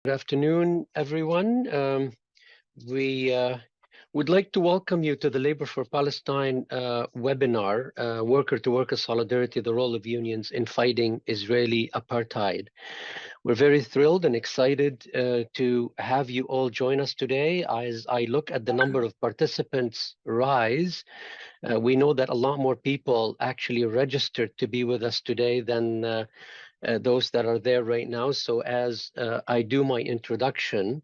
Good afternoon, everyone. We would like to welcome you to the Labor for Palestine webinar, Worker-to-Worker Solidarity, the Role of Unions in Fighting Israeli Apartheid. We're very thrilled and excited to have you all join us today. As I look at the number of participants rise, we know that a lot more people actually registered to be with us today than those that are there right now. So as I do my introduction,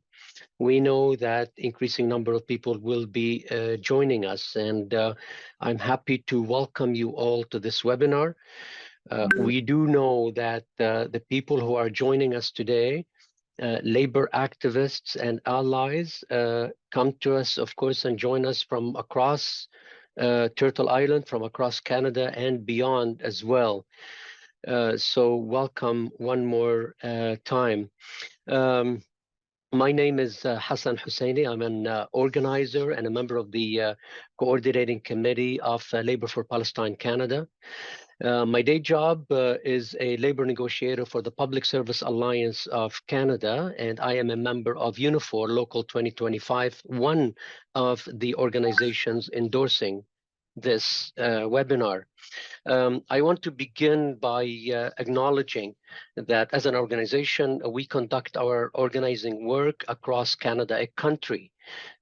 we know that increasing number of people will be joining us, and I'm happy to welcome you all to this webinar. We do know that the people who are joining us today, labor activists and allies, come to us, of course, and join us from across Turtle Island, from across Canada and beyond as well. So welcome one more time. My name is Hassan Husseini. I'm an organizer and a member of the coordinating committee of Labor for Palestine Canada. My day job is a labor negotiator for the Public Service Alliance of Canada, and I am a member of Unifor Local 2025, one of the organizations endorsing this webinar. I want to begin by acknowledging that as an organization, we conduct our organizing work across Canada, a country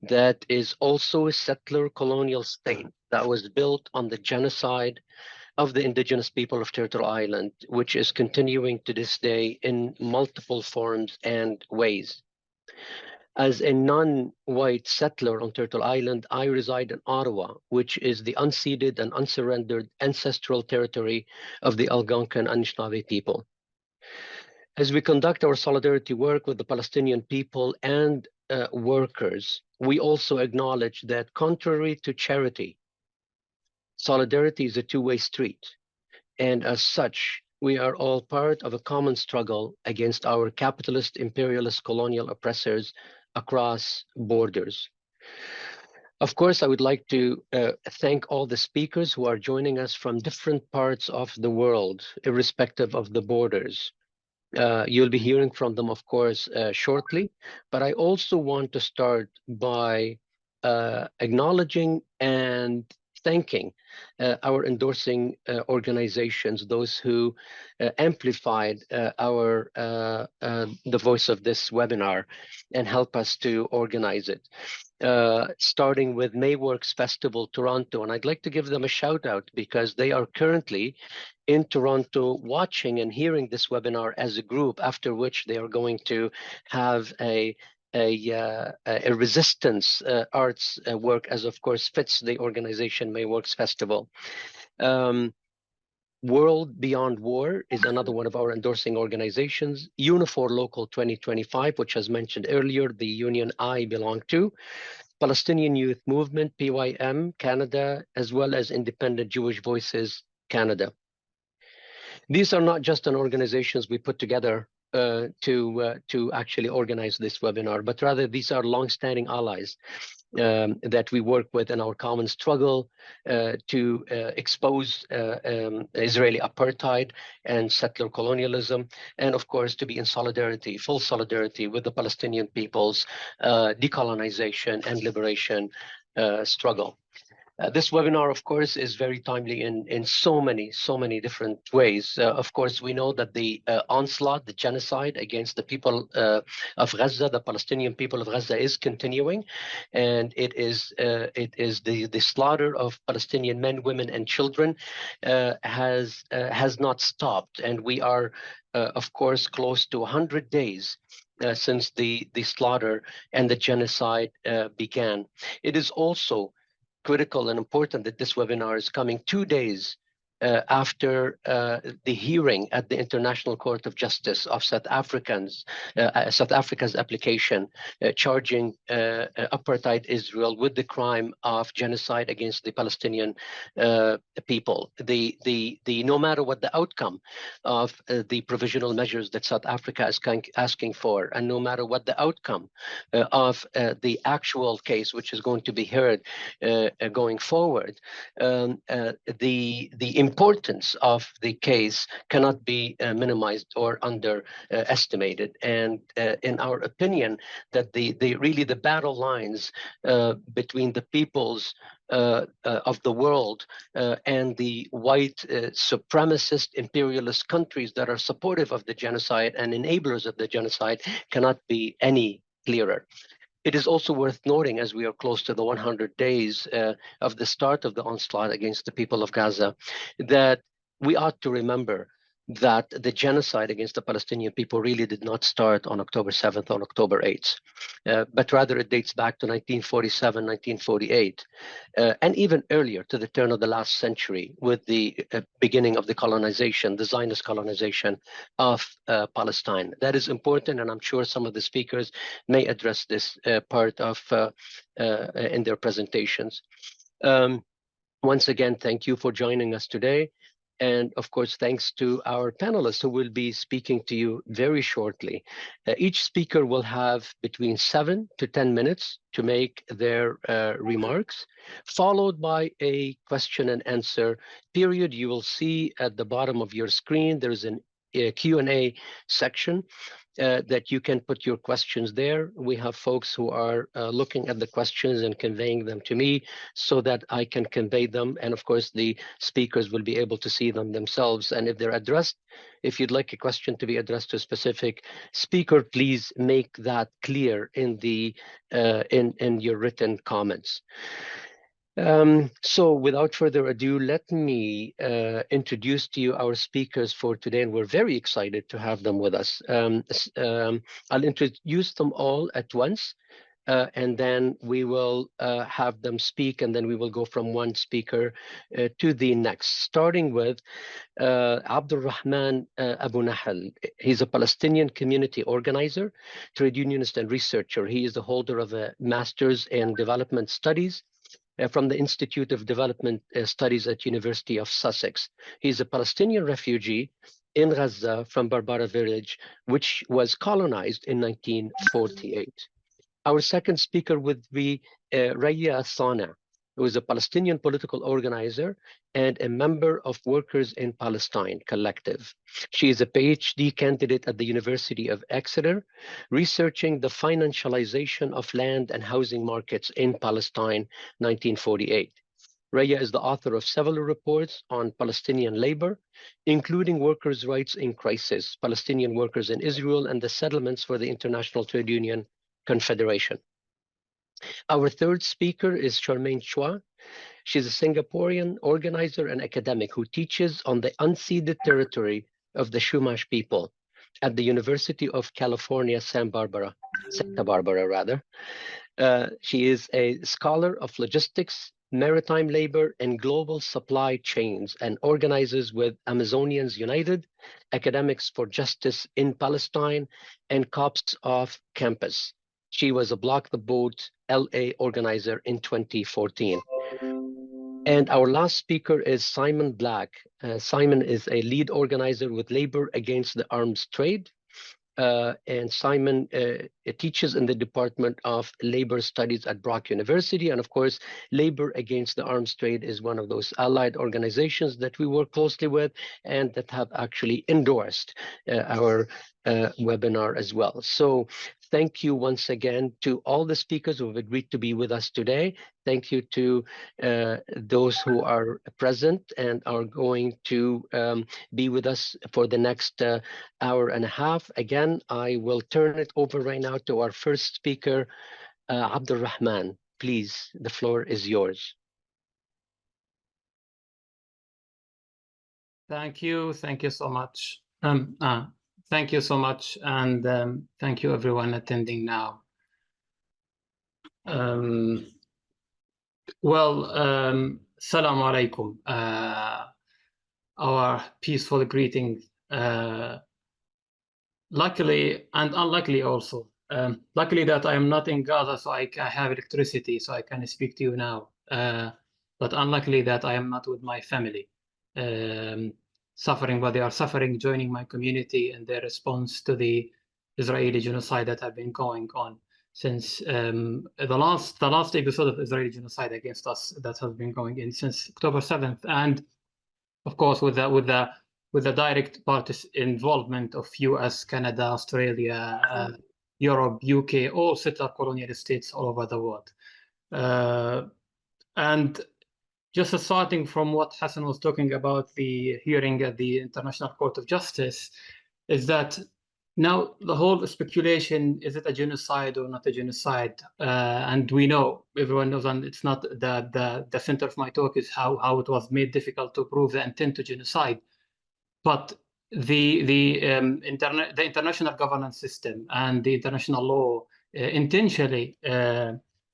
that is also a settler colonial state that was built on the genocide of the indigenous people of Turtle Island, which is continuing to this day in multiple forms and ways. As a non-white settler on Turtle Island, I reside in Ottawa, which is the unceded and unsurrendered ancestral territory of the Algonquin Anishinaabe people. As we conduct our solidarity work with the Palestinian people and workers, we also acknowledge that contrary to charity, solidarity is a two-way street. And as such, we are all part of a common struggle against our capitalist, imperialist, colonial oppressors across borders. Of course, I would like to thank all the speakers who are joining us from different parts of the world, irrespective of the borders. You'll be hearing from them, of course, shortly, but I also want to start by acknowledging and thanking our endorsing organizations, those who amplified the voice of this webinar and help us to organize it. Starting with Mayworks Festival Toronto, and I'd like to give them a shout out because they are currently in Toronto watching and hearing this webinar as a group, after which they are going to have a resistance arts work, as of course fits the organization Mayworks Festival. World Beyond War is another one of our endorsing organizations. Unifor Local 2025, which as mentioned earlier, the union I belong to. Palestinian Youth Movement, PYM, Canada, as well as Independent Jewish Voices, Canada. These are not just an organizations we put together to actually organize this webinar, but rather these are longstanding allies that we work with in our common struggle to expose Israeli apartheid and settler colonialism, and of course to be in solidarity, full solidarity with the Palestinian people's decolonization and liberation struggle. This webinar, of course, is very timely in so many different ways. Of course, we know that the onslaught, the genocide against the people of Gaza, the Palestinian people of Gaza, is continuing, and it is the slaughter of Palestinian men, women, and children has not stopped, and we are, of course, close to 100 days. Since the slaughter and the genocide began. It is also critical and important that this webinar is coming 2 days after the hearing at the International Court of Justice of South Africa's application charging apartheid Israel with the crime of genocide against the Palestinian people. No matter what the outcome of the provisional measures that South Africa is asking for, and no matter what the outcome of the actual case, which is going to be heard going forward, the importance of the case cannot be minimized or underestimated. And in our opinion, that really the battle lines between the peoples of the world and the white supremacist imperialist countries that are supportive of the genocide and enablers of the genocide cannot be any clearer. It is also worth noting, as we are close to the 100 days of the start of the onslaught against the people of Gaza, that we ought to remember that the genocide against the Palestinian people really did not start on October 7th, on October 8th, but rather it dates back to 1947, 1948, and even earlier, to the turn of the last century, with the beginning of the colonization, the Zionist colonization of Palestine. That is important, and I'm sure some of the speakers may address this part of in their presentations. Once again, thank you for joining us today. And of course, thanks to our panelists who will be speaking to you very shortly. Each speaker will have between 7 to 10 minutes to make their remarks, followed by a question and answer period. You will see at the bottom of your screen, there's a Q&A section that you can put your questions there. We have folks who are looking at the questions and conveying them to me so that I can convey them. And of course, the speakers will be able to see them themselves. And if they're addressed, if you'd like a question to be addressed to a specific speaker, please make that clear in the in your written comments. So without further ado, let me introduce to you our speakers for today, and we're very excited to have them with us. I'll introduce them all at once, and then we will have them speak, and then we will go from one speaker to the next, starting with Abdulrahman Abu Nahal. He's a Palestinian community organizer, trade unionist, and researcher. He is the holder of a Master's in Development Studies from the Institute of Development Studies at University of Sussex. He's a Palestinian refugee in Gaza from Barbara village, which was colonized in 1948. Our second speaker would be Raya Sana, who is a Palestinian political organizer and a member of Workers in Palestine Collective. She is a PhD candidate at the University of Exeter, researching the financialization of land and housing markets in Palestine, 1948. Raya is the author of several reports on Palestinian labor, including Workers' Rights in Crisis, Palestinian Workers in Israel, and the Settlements for the International Trade Union Confederation. Our third speaker is Charmaine Chua. She's a Singaporean organizer and academic who teaches on the unceded territory of the Chumash people at the University of California, Santa Barbara rather. She is a scholar of logistics, maritime labor, and global supply chains, and organizes with Amazonians United, Academics for Justice in Palestine, and Cops Off Campus. She was a Block the Boat LA organizer in 2014. And our last speaker is Simon Black. Simon is a lead organizer with Labor Against the Arms Trade. And Simon teaches in the Department of Labor Studies at Brock University. And of course, Labor Against the Arms Trade is one of those allied organizations that we work closely with and that have actually endorsed our webinar as well. So thank you once again to all the speakers who have agreed to be with us today. Thank you to those who are present and are going to be with us for the next hour and a half. Again, I will turn it over right now to our first speaker, Abdulrahman. Please, the floor is yours. Thank you so much. Thank you so much, and thank you everyone attending now. Salam alaikum. Our peaceful greeting, luckily and unluckily also. Luckily that I am not in Gaza, so I have electricity, so I can speak to you now. But unluckily that I am not with my family, suffering, but they are suffering, joining my community in their response to the Israeli genocide that have been going on since the last episode of Israeli genocide against us that has been going in since October 7th. And of course, with the direct involvement of US, Canada, Australia, Europe, UK, all settler colonial states all over the world. And just starting from what Hassan was talking about, the hearing at the International Court of Justice, is that now the whole speculation, is it a genocide or not a genocide? And we know, everyone knows, and it's not the center of my talk is how it was made difficult to prove the intent to genocide. But the international governance system and the international law intentionally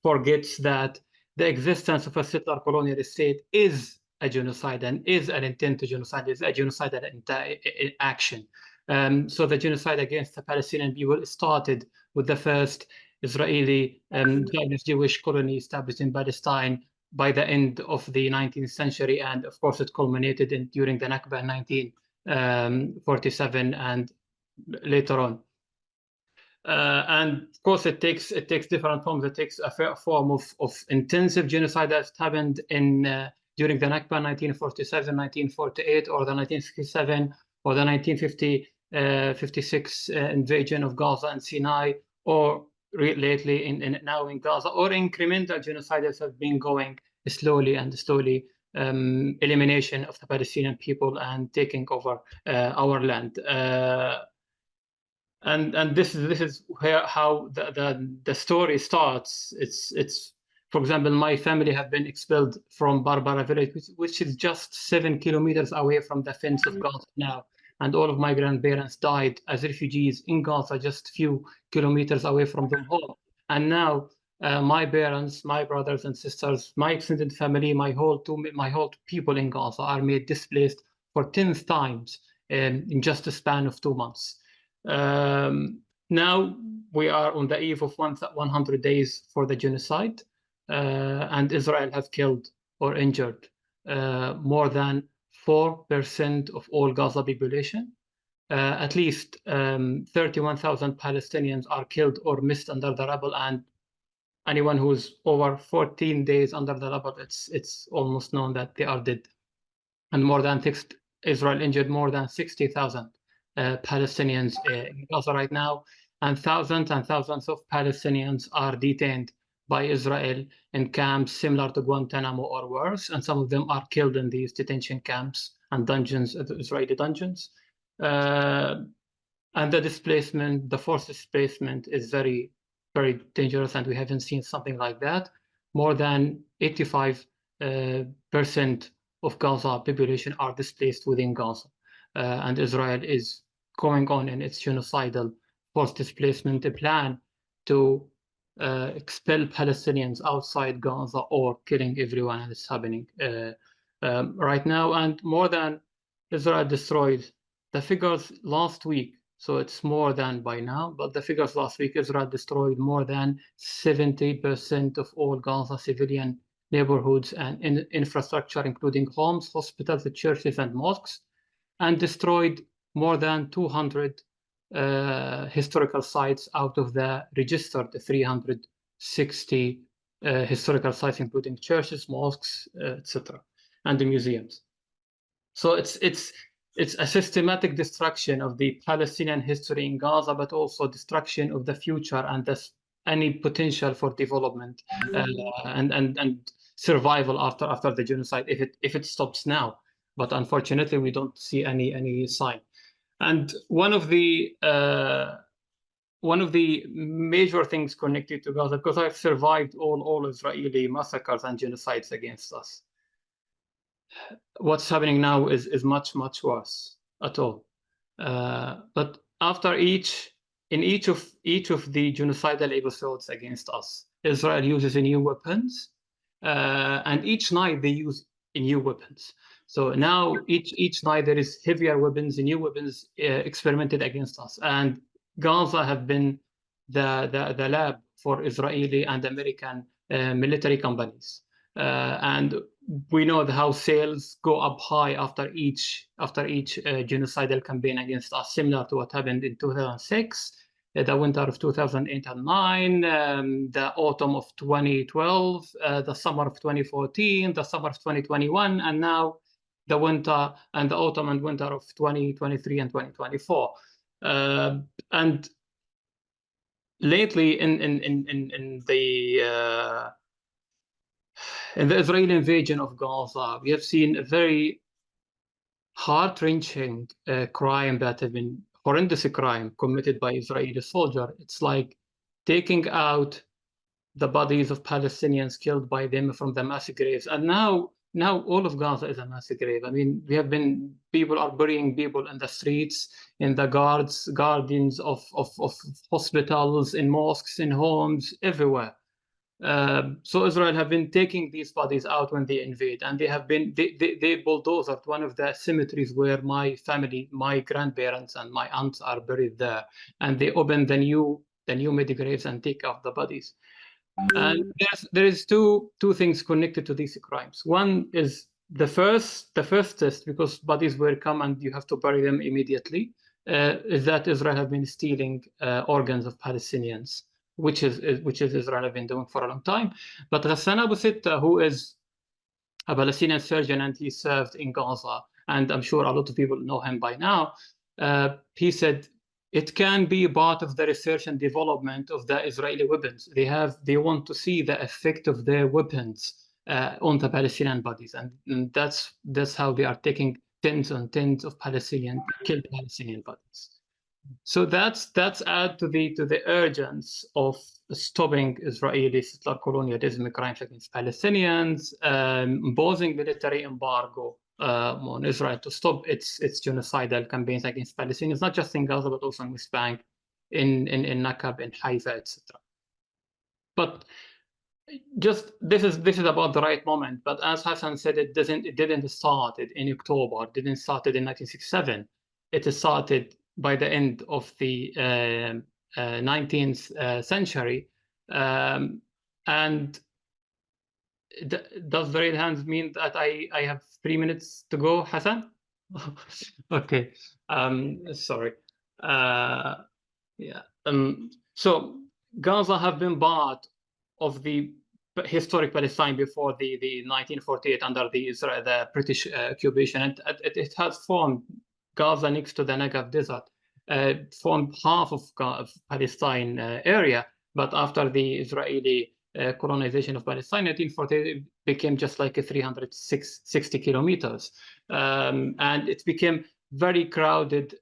forgets that the existence of a settler colonial state is a genocide and is an intent to genocide, is a genocidal action. So the genocide against the Palestinian people started with the first Israeli Zionist Jewish colony established in Palestine by the end of the 19th century, and of course it culminated during the Nakba in 1947 and later on. And of course, it takes different forms. It takes a form of intensive genocide that happened during the Nakba 1947, 1948, or the 1967, or the 1956 invasion of Gaza and Sinai, or lately now in Gaza, or incremental genocides have been going slowly, elimination of the Palestinian people and taking over our land. And this is how the story starts. It's for example, my family have been expelled from Barbara village, which is just 7 kilometers away from the fence of Gaza now. And all of my grandparents died as refugees in Gaza, just a few kilometers away from their home. And now my parents, my brothers and sisters, my extended family, my whole people in Gaza are made displaced for 10th times in just a span of 2 months. Now we are on the eve of 100 days for the genocide, and Israel has killed or injured more than 4% of all Gaza population. At least 31,000 Palestinians are killed or missed under the rubble, and anyone who's over 14 days under the rubble, it's almost known that they are dead. And Israel injured more than 60,000 Palestinians in Gaza right now, and thousands of Palestinians are detained by Israel in camps similar to Guantanamo or worse, and some of them are killed in these detention camps and dungeons, Israeli dungeons. And the forced displacement is very, very dangerous, and we haven't seen something like that. More than 85% of Gaza population are displaced within Gaza, and Israel is going on in its genocidal forced displacement plan to expel Palestinians outside Gaza or killing everyone, and it's happening right now. And more than Israel destroyed, the figures last week, so it's more than by now, but the figures last week, Israel destroyed more than 70% of all Gaza civilian neighborhoods and infrastructure, including homes, hospitals, churches, and mosques, and destroyed more than 200 historical sites out of the registered 360 historical sites, including churches, mosques, etc., and the museums. So it's a systematic destruction of the Palestinian history in Gaza, but also destruction of the future and any potential for development and survival after the genocide, if it stops now. But unfortunately, we don't see any sign. And one of the major things connected to Gaza, because I've survived all Israeli massacres and genocides against us, what's happening now is much worse at all. But after in each of the genocidal episodes against us, Israel uses new weapons, and each night they use new weapons. So now each night there is heavier weapons, new weapons experimented against us, and Gaza have been the lab for Israeli and American military companies, and we know how sales go up high after each genocidal campaign against us, similar to what happened in 2006, the winter of 2008 and 9, the autumn of 2012, the summer of 2014, the summer of 2021, and now the winter and the autumn and winter of 2023 and 2024. And lately in the Israeli invasion of Gaza, we have seen a very heart-wrenching crime that have been horrendous crime committed by Israeli soldier. It's like taking out the bodies of Palestinians killed by them from the mass graves, and now all of Gaza is a mass grave. I mean, people are burying people in the streets, in the gardens of hospitals, in mosques, in homes, everywhere. So Israel have been taking these bodies out when they invade, and they bulldozed one of the cemeteries where my family, my grandparents and my aunts are buried there, and they open the new mid graves and take out the bodies. And there is two things connected to these crimes. One is the first test, because bodies will come and you have to bury them immediately, is that Israel have been stealing organs of Palestinians, which is Israel have been doing for a long time. But Ghassan Abu Sitta, who is a Palestinian surgeon, and he served in Gaza, and I'm sure a lot of people know him by now, he said, it can be part of the research and development of the Israeli weapons. They want to see the effect of their weapons on the Palestinian bodies, and that's how they are taking tens and tens of killed Palestinian bodies. So that's add to the urgency of stopping Israeli settler colonialism, crimes against Palestinians, imposing military embargo on Israel to stop its genocidal campaigns against Palestinians, not just in Gaza but also in West Bank, in Nakab, in Haifa, etc. But just this is about the right moment. But as Hassan said, it didn't start in October. It didn't start in 1967. It started by the end of the 19th century. And does the raised hands mean that I have 3 minutes to go, Hassan? Okay. Sorry. Yeah. So Gaza have been part of the historic Palestine before the 1948 under the British occupation, and it has formed Gaza next to the Negev desert, formed half of Palestine area. But after the Israeli colonization of Palestine, 1948, it became just like a 360 kilometers, and it became very crowded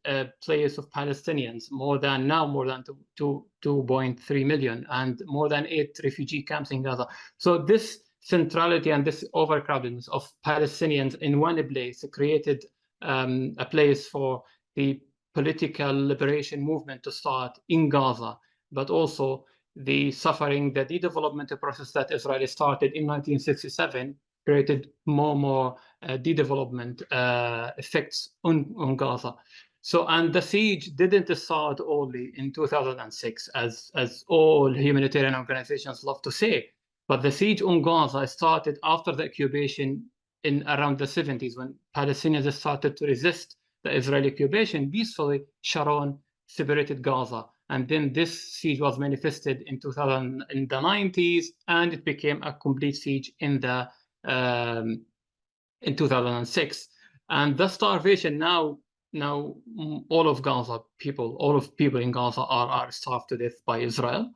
place of Palestinians, more than 2.3 million, and more than 8 refugee camps in Gaza. So this centrality and this overcrowdedness of Palestinians in one place created a place for the political liberation movement to start in Gaza, but also the suffering, the de-development process that Israel started in 1967 created more de-development effects on Gaza. So, and the siege didn't start only in 2006, as all humanitarian organizations love to say, but the siege on Gaza started after the occupation in around the 70s, when Palestinians started to resist the Israeli occupation peacefully. Sharon separated Gaza, and then this siege was manifested in the 90s, and it became a complete siege in 2006. And the starvation now all of people in Gaza are starved to death by Israel.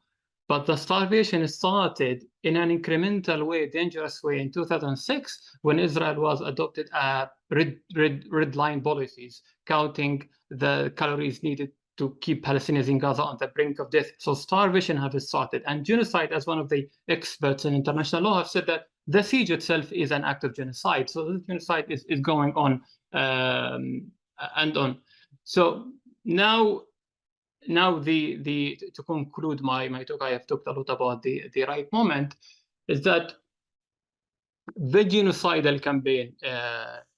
But the starvation started in an incremental way, dangerous way, in 2006, when Israel was adopted a red line policies, counting the calories needed to keep Palestinians in Gaza on the brink of death. So starvation have started. And genocide, as one of the experts in international law have said, that the siege itself is an act of genocide. So the genocide is going on and on. So now to conclude my talk, I have talked a lot about the right moment, is that the genocidal campaign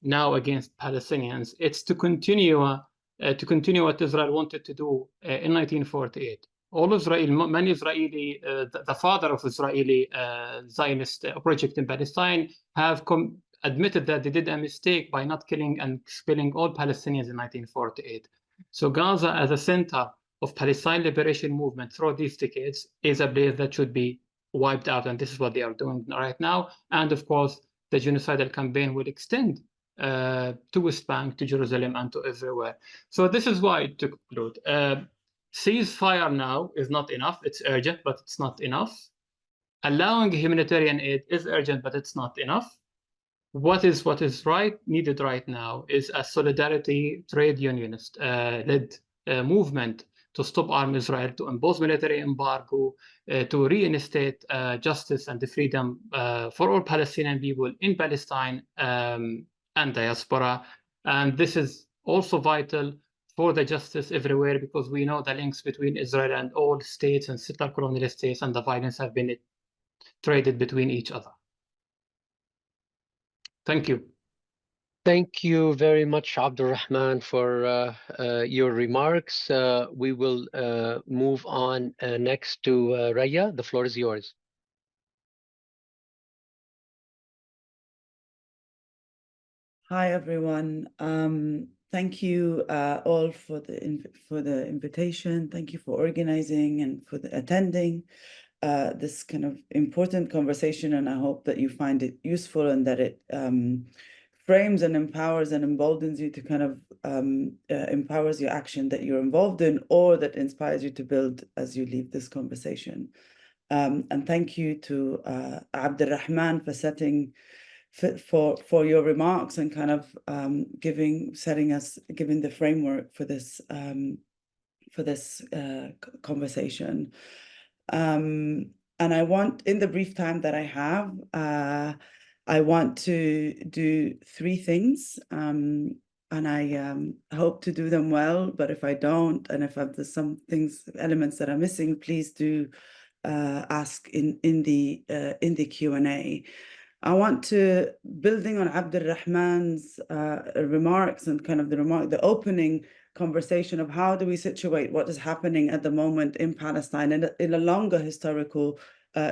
now against Palestinians, it's to continue what Israel wanted to do in 1948. Many Israeli, the father of Israeli Zionist project in Palestine have admitted that they did a mistake by not killing and expelling all Palestinians in 1948. So Gaza, as a center of Palestine liberation movement through these decades, is a place that should be wiped out, and this is what they are doing right now. And of course, the genocidal campaign will extend to West Bank, to Jerusalem, and to everywhere. So this is why, to conclude, ceasefire now is not enough. It's urgent, but it's not enough. Allowing humanitarian aid is urgent, but it's not enough. What is needed right now is a solidarity trade unionist led movement to stop arm Israel, to impose military embargo, to reinstate justice and the freedom for all Palestinian people in Palestine and diaspora. And this is also vital for the justice everywhere, because we know the links between Israel and all states and settler colonial states, and the violence have been traded between each other. Thank you. Thank you very much, Abdulrahman, for your remarks. We will move on next to Raya. The floor is yours. Hi, everyone. Thank you all for the invitation. Thank you for organizing and for attending this kind of important conversation. And I hope that you find it useful and that it frames and empowers and emboldens you to kind of empowers your action that you're involved in, or that inspires you to build as you leave this conversation. And thank you to Abdulrahman for setting for your remarks and kind of giving the framework for this conversation. And I want, in the brief time that I have, I want to do 3 things, and I hope to do them well. But if I don't, and if there's some elements that are missing, please do ask in the Q&A. I want to, building on Abdulrahman's remarks and kind of the opening conversation of how do we situate what is happening at the moment in Palestine in a longer historical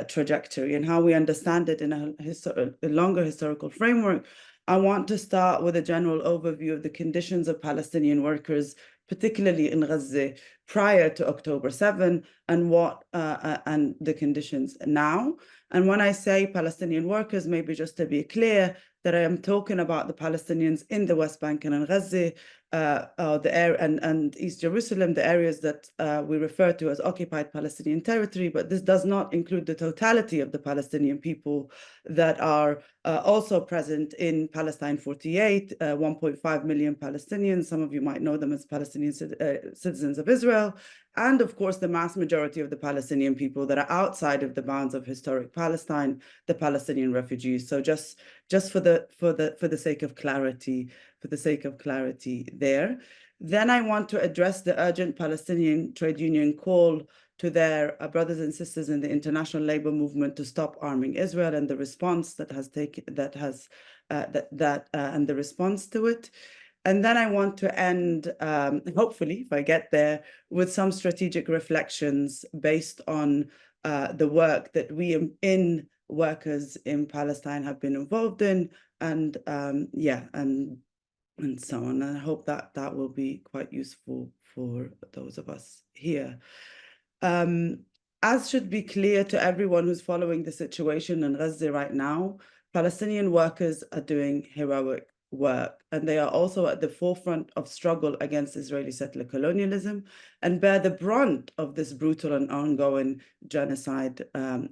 trajectory, and how we understand it in a longer historical framework. I want to start with a general overview of the conditions of Palestinian workers, particularly in Gaza, prior to October 7, and and the conditions now. And when I say Palestinian workers, maybe just to be clear, that I am talking about the Palestinians in the West Bank and in Gaza, and East Jerusalem, the areas that we refer to as occupied Palestinian territory. But this does not include the totality of the Palestinian people that are also present in Palestine 48, 1.5 million Palestinians. Some of you might know them as Palestinian citizens of Israel. And of course, the mass majority of the Palestinian people that are outside of the bounds of historic Palestine, the Palestinian refugees. So just for the sake of clarity, there. Then I want to address the urgent Palestinian trade union call to their brothers and sisters in the international labor movement to stop arming Israel, and the response and the response to it. And then I want to end, hopefully, if I get there, with some strategic reflections based on the work that we in workers in Palestine have been involved in, and and so on. And I hope that will be quite useful for those of us here. As should be clear to everyone who's following the situation in Gaza right now, Palestinian workers are doing heroic work, and they are also at the forefront of struggle against Israeli settler colonialism and bear the brunt of this brutal and ongoing genocide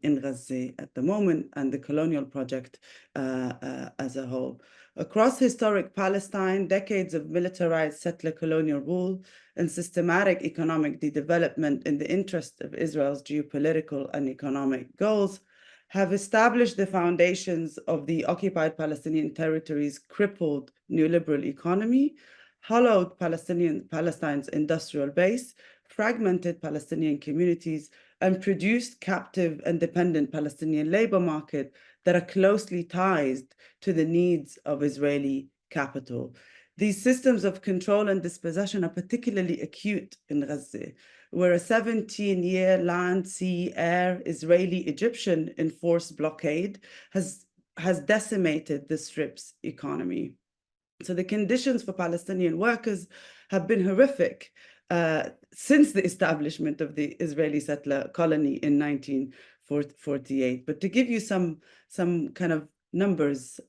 in Gaza at the moment, and the colonial project as a whole. Across historic Palestine, decades of militarized settler colonial rule and systematic economic de-development in the interest of Israel's geopolitical and economic goals have established the foundations of the occupied Palestinian territories' crippled neoliberal economy, hollowed Palestine's industrial base, fragmented Palestinian communities, and produced captive and dependent Palestinian labor market that are closely tied to the needs of Israeli capital. These systems of control and dispossession are particularly acute in Gaza, where a 17-year land, sea, air, Israeli-Egyptian enforced blockade has decimated the Strip's economy. So the conditions for Palestinian workers have been horrific since the establishment of the Israeli settler colony in 1948. But to give you some kind of numbers,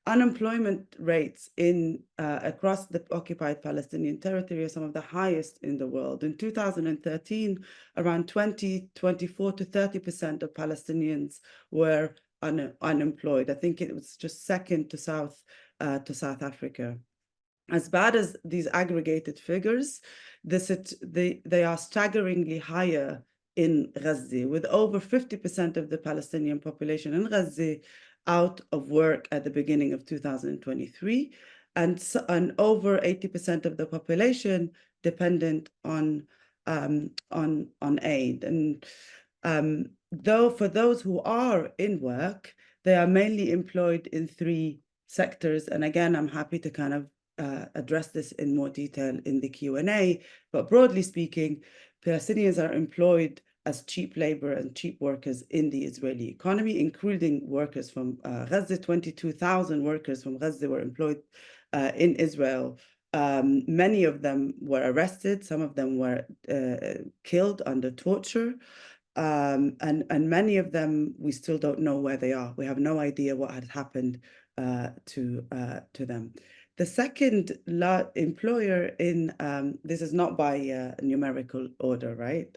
Unemployment rates in across the occupied Palestinian territory are some of the highest in the world. In 2013, around 24 to 30% of Palestinians were unemployed. I think it was just second to South Africa. As bad as these aggregated figures, they are staggeringly higher in Gaza, with over 50% of the Palestinian population in Gaza out of work at the beginning of 2023, and over 80% of the population dependent on aid. And though for those who are in work, they are mainly employed in 3 sectors. And again, I'm happy to kind of address this in more detail in the Q&A, but broadly speaking, Palestinians are employed as cheap labor and cheap workers in the Israeli economy, including workers from Gaza. 22,000 workers from Gaza were employed in Israel. Many of them were arrested, some of them were killed under torture. And many of them, we still don't know where they are. We have no idea what had happened to them. The second employer in, this is not by numerical order, right?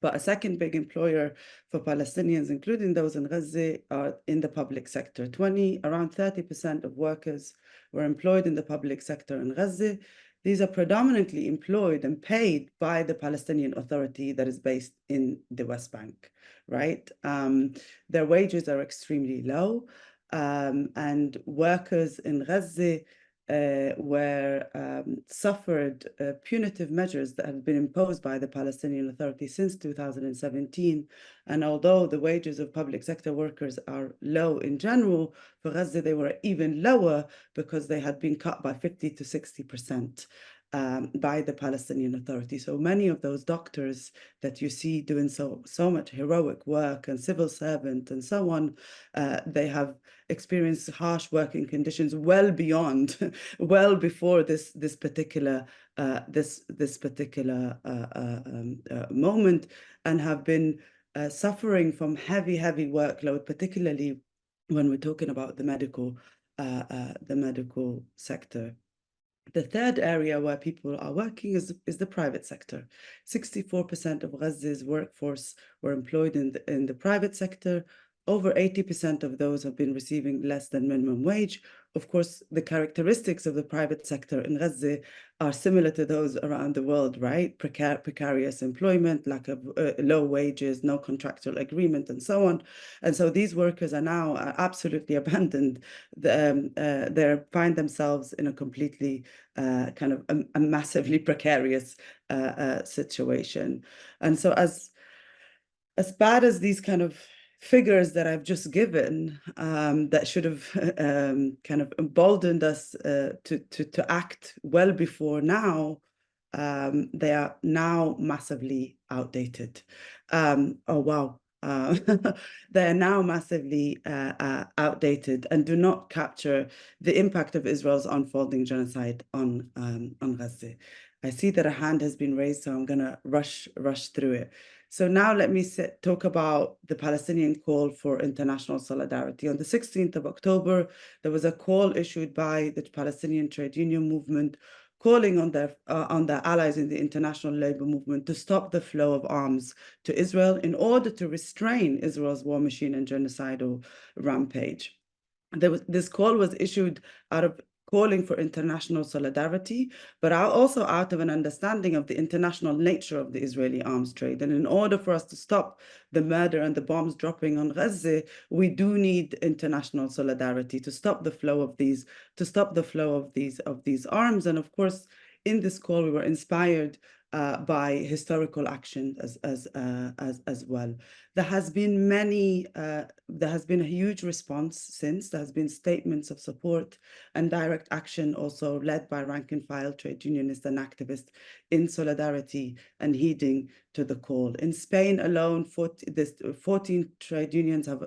But a second big employer for Palestinians, including those in Gaza, are in the public sector. Around 30% of workers were employed in the public sector in Gaza. These are predominantly employed and paid by the Palestinian Authority that is based in the West Bank, right? Their wages are extremely low, and workers in Gaza suffered punitive measures that have been imposed by the Palestinian Authority since 2017. And although the wages of public sector workers are low in general, for Gaza they were even lower because they had been cut by 50 to 60% by the Palestinian Authority. So many of those doctors that you see doing so much heroic work, and civil servant and so on, they have experienced harsh working conditions well beyond, well before this particular moment, and have been suffering from heavy workload, particularly when we're talking about the medical sector. The third area where people are working is the private sector. 64% of Gaza's workforce were employed in the private sector. Over 80% of those have been receiving less than minimum wage. Of course, the characteristics of the private sector in Gaza are similar to those around the world, right? Precarious employment, lack of low wages, no contractual agreement, and so on. And so these workers are now absolutely abandoned. They find themselves in a completely kind of a massively precarious situation. And so as bad as these kind of figures that I've just given, that should have kind of emboldened us to act well before now, they are now massively outdated. Oh, wow. They are now massively outdated and do not capture the impact of Israel's unfolding genocide on Gaza. I see that a hand has been raised, so I'm going to rush through it. So now let me talk about the Palestinian call for international solidarity. On the 16th of October, there was a call issued by the Palestinian trade union movement calling on their allies in the international labor movement to stop the flow of arms to Israel in order to restrain Israel's war machine and genocidal rampage. This call was issued out of calling for international solidarity, but also out of an understanding of the international nature of the Israeli arms trade. And in order for us to stop the murder and the bombs dropping on Gaza, we do need international solidarity to stop the flow of these arms. And of course, in this call, we were inspired by historical action as well. There has been a huge response since. There has been statements of support and direct action also led by rank and file trade unionists and activists in solidarity and heeding to the call. In Spain alone, 14 trade unions have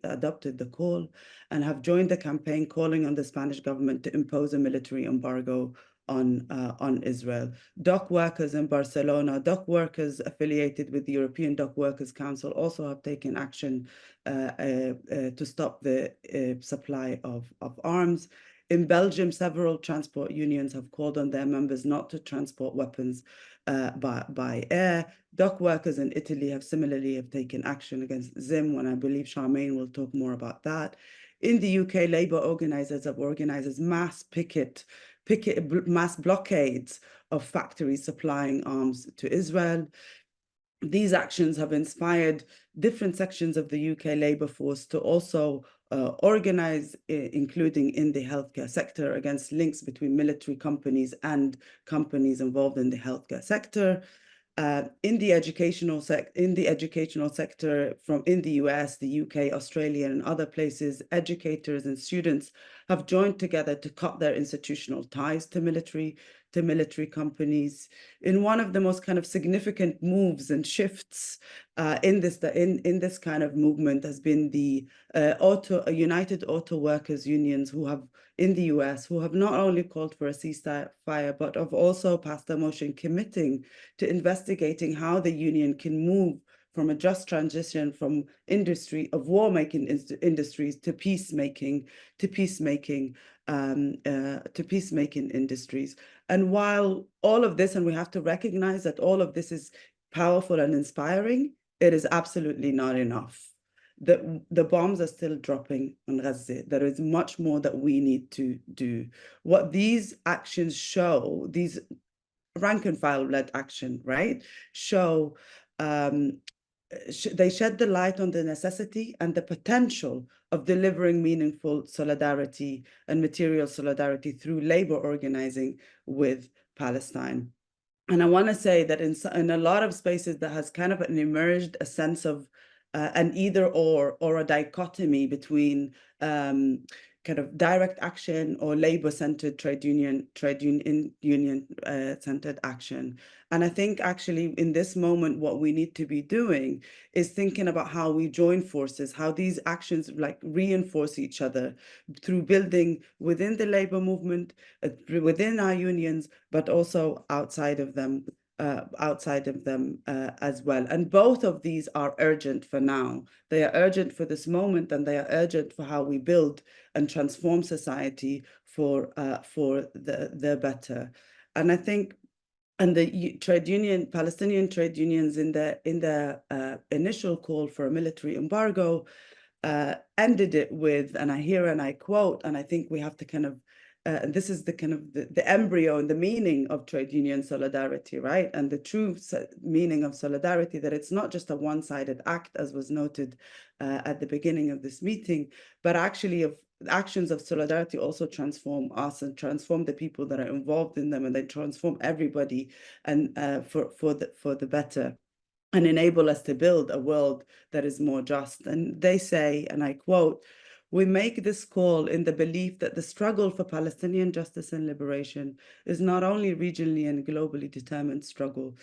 adopted the call and have joined the campaign calling on the Spanish government to impose a military embargo on Israel. Dock workers in Barcelona, dock workers affiliated with the European Dock Workers Council also have taken action to stop the supply of arms. In Belgium, several transport unions have called on their members not to transport weapons by air. Dock workers in Italy have similarly taken action against Zim, and I believe Charmaine will talk more about that. In the UK, labour organisers have organised mass mass blockades of factories supplying arms to Israel. These actions have inspired different sections of the UK labour force to also organise, including in the healthcare sector, against links between military companies and companies involved in the healthcare sector. In the educational sector in the US, the UK, Australia, and other places, educators and students have joined together to cut their institutional ties to military companies. In one of the most kind of significant moves and shifts in this kind of movement has been the United Auto Workers Unions in the US, who have not only called for a ceasefire, but have also passed a motion committing to investigating how the union can move from a just transition from war-making industries to peacemaking industries. And while all of this, and we have to recognize that all of this is powerful and inspiring, it is absolutely not enough. The bombs are still dropping on Gaza. There is much more that we need to do. What these actions show, these rank and file-led action, right, show, they shed the light on the necessity and the potential of delivering meaningful solidarity and material solidarity through labor organizing with Palestine. And I want to say that in a lot of spaces that has kind of emerged a sense of an either or a dichotomy between kind of direct action or labor-centered trade union centered action. And I think actually in this moment, what we need to be doing is thinking about how we join forces, how these actions like reinforce each other through building within the labor movement, within our unions, but also outside of them as well. And both of these are urgent for now. They are urgent for this moment, and they are urgent for how we build and transform society for the better. And I think, and the Palestinian trade unions in the initial call for a military embargo ended it with, and I quote, and I think we have to kind of this is the kind of the embryo and the meaning of trade union solidarity, right? And the true meaning of solidarity, that it's not just a one-sided act, as was noted at the beginning of this meeting, but actually actions of solidarity also transform us and transform the people that are involved in them, and they transform everybody and for the better, and enable us to build a world that is more just. And they say, and I quote, "We make this call in the belief that the struggle for Palestinian justice and liberation is not only regionally and globally determined struggle,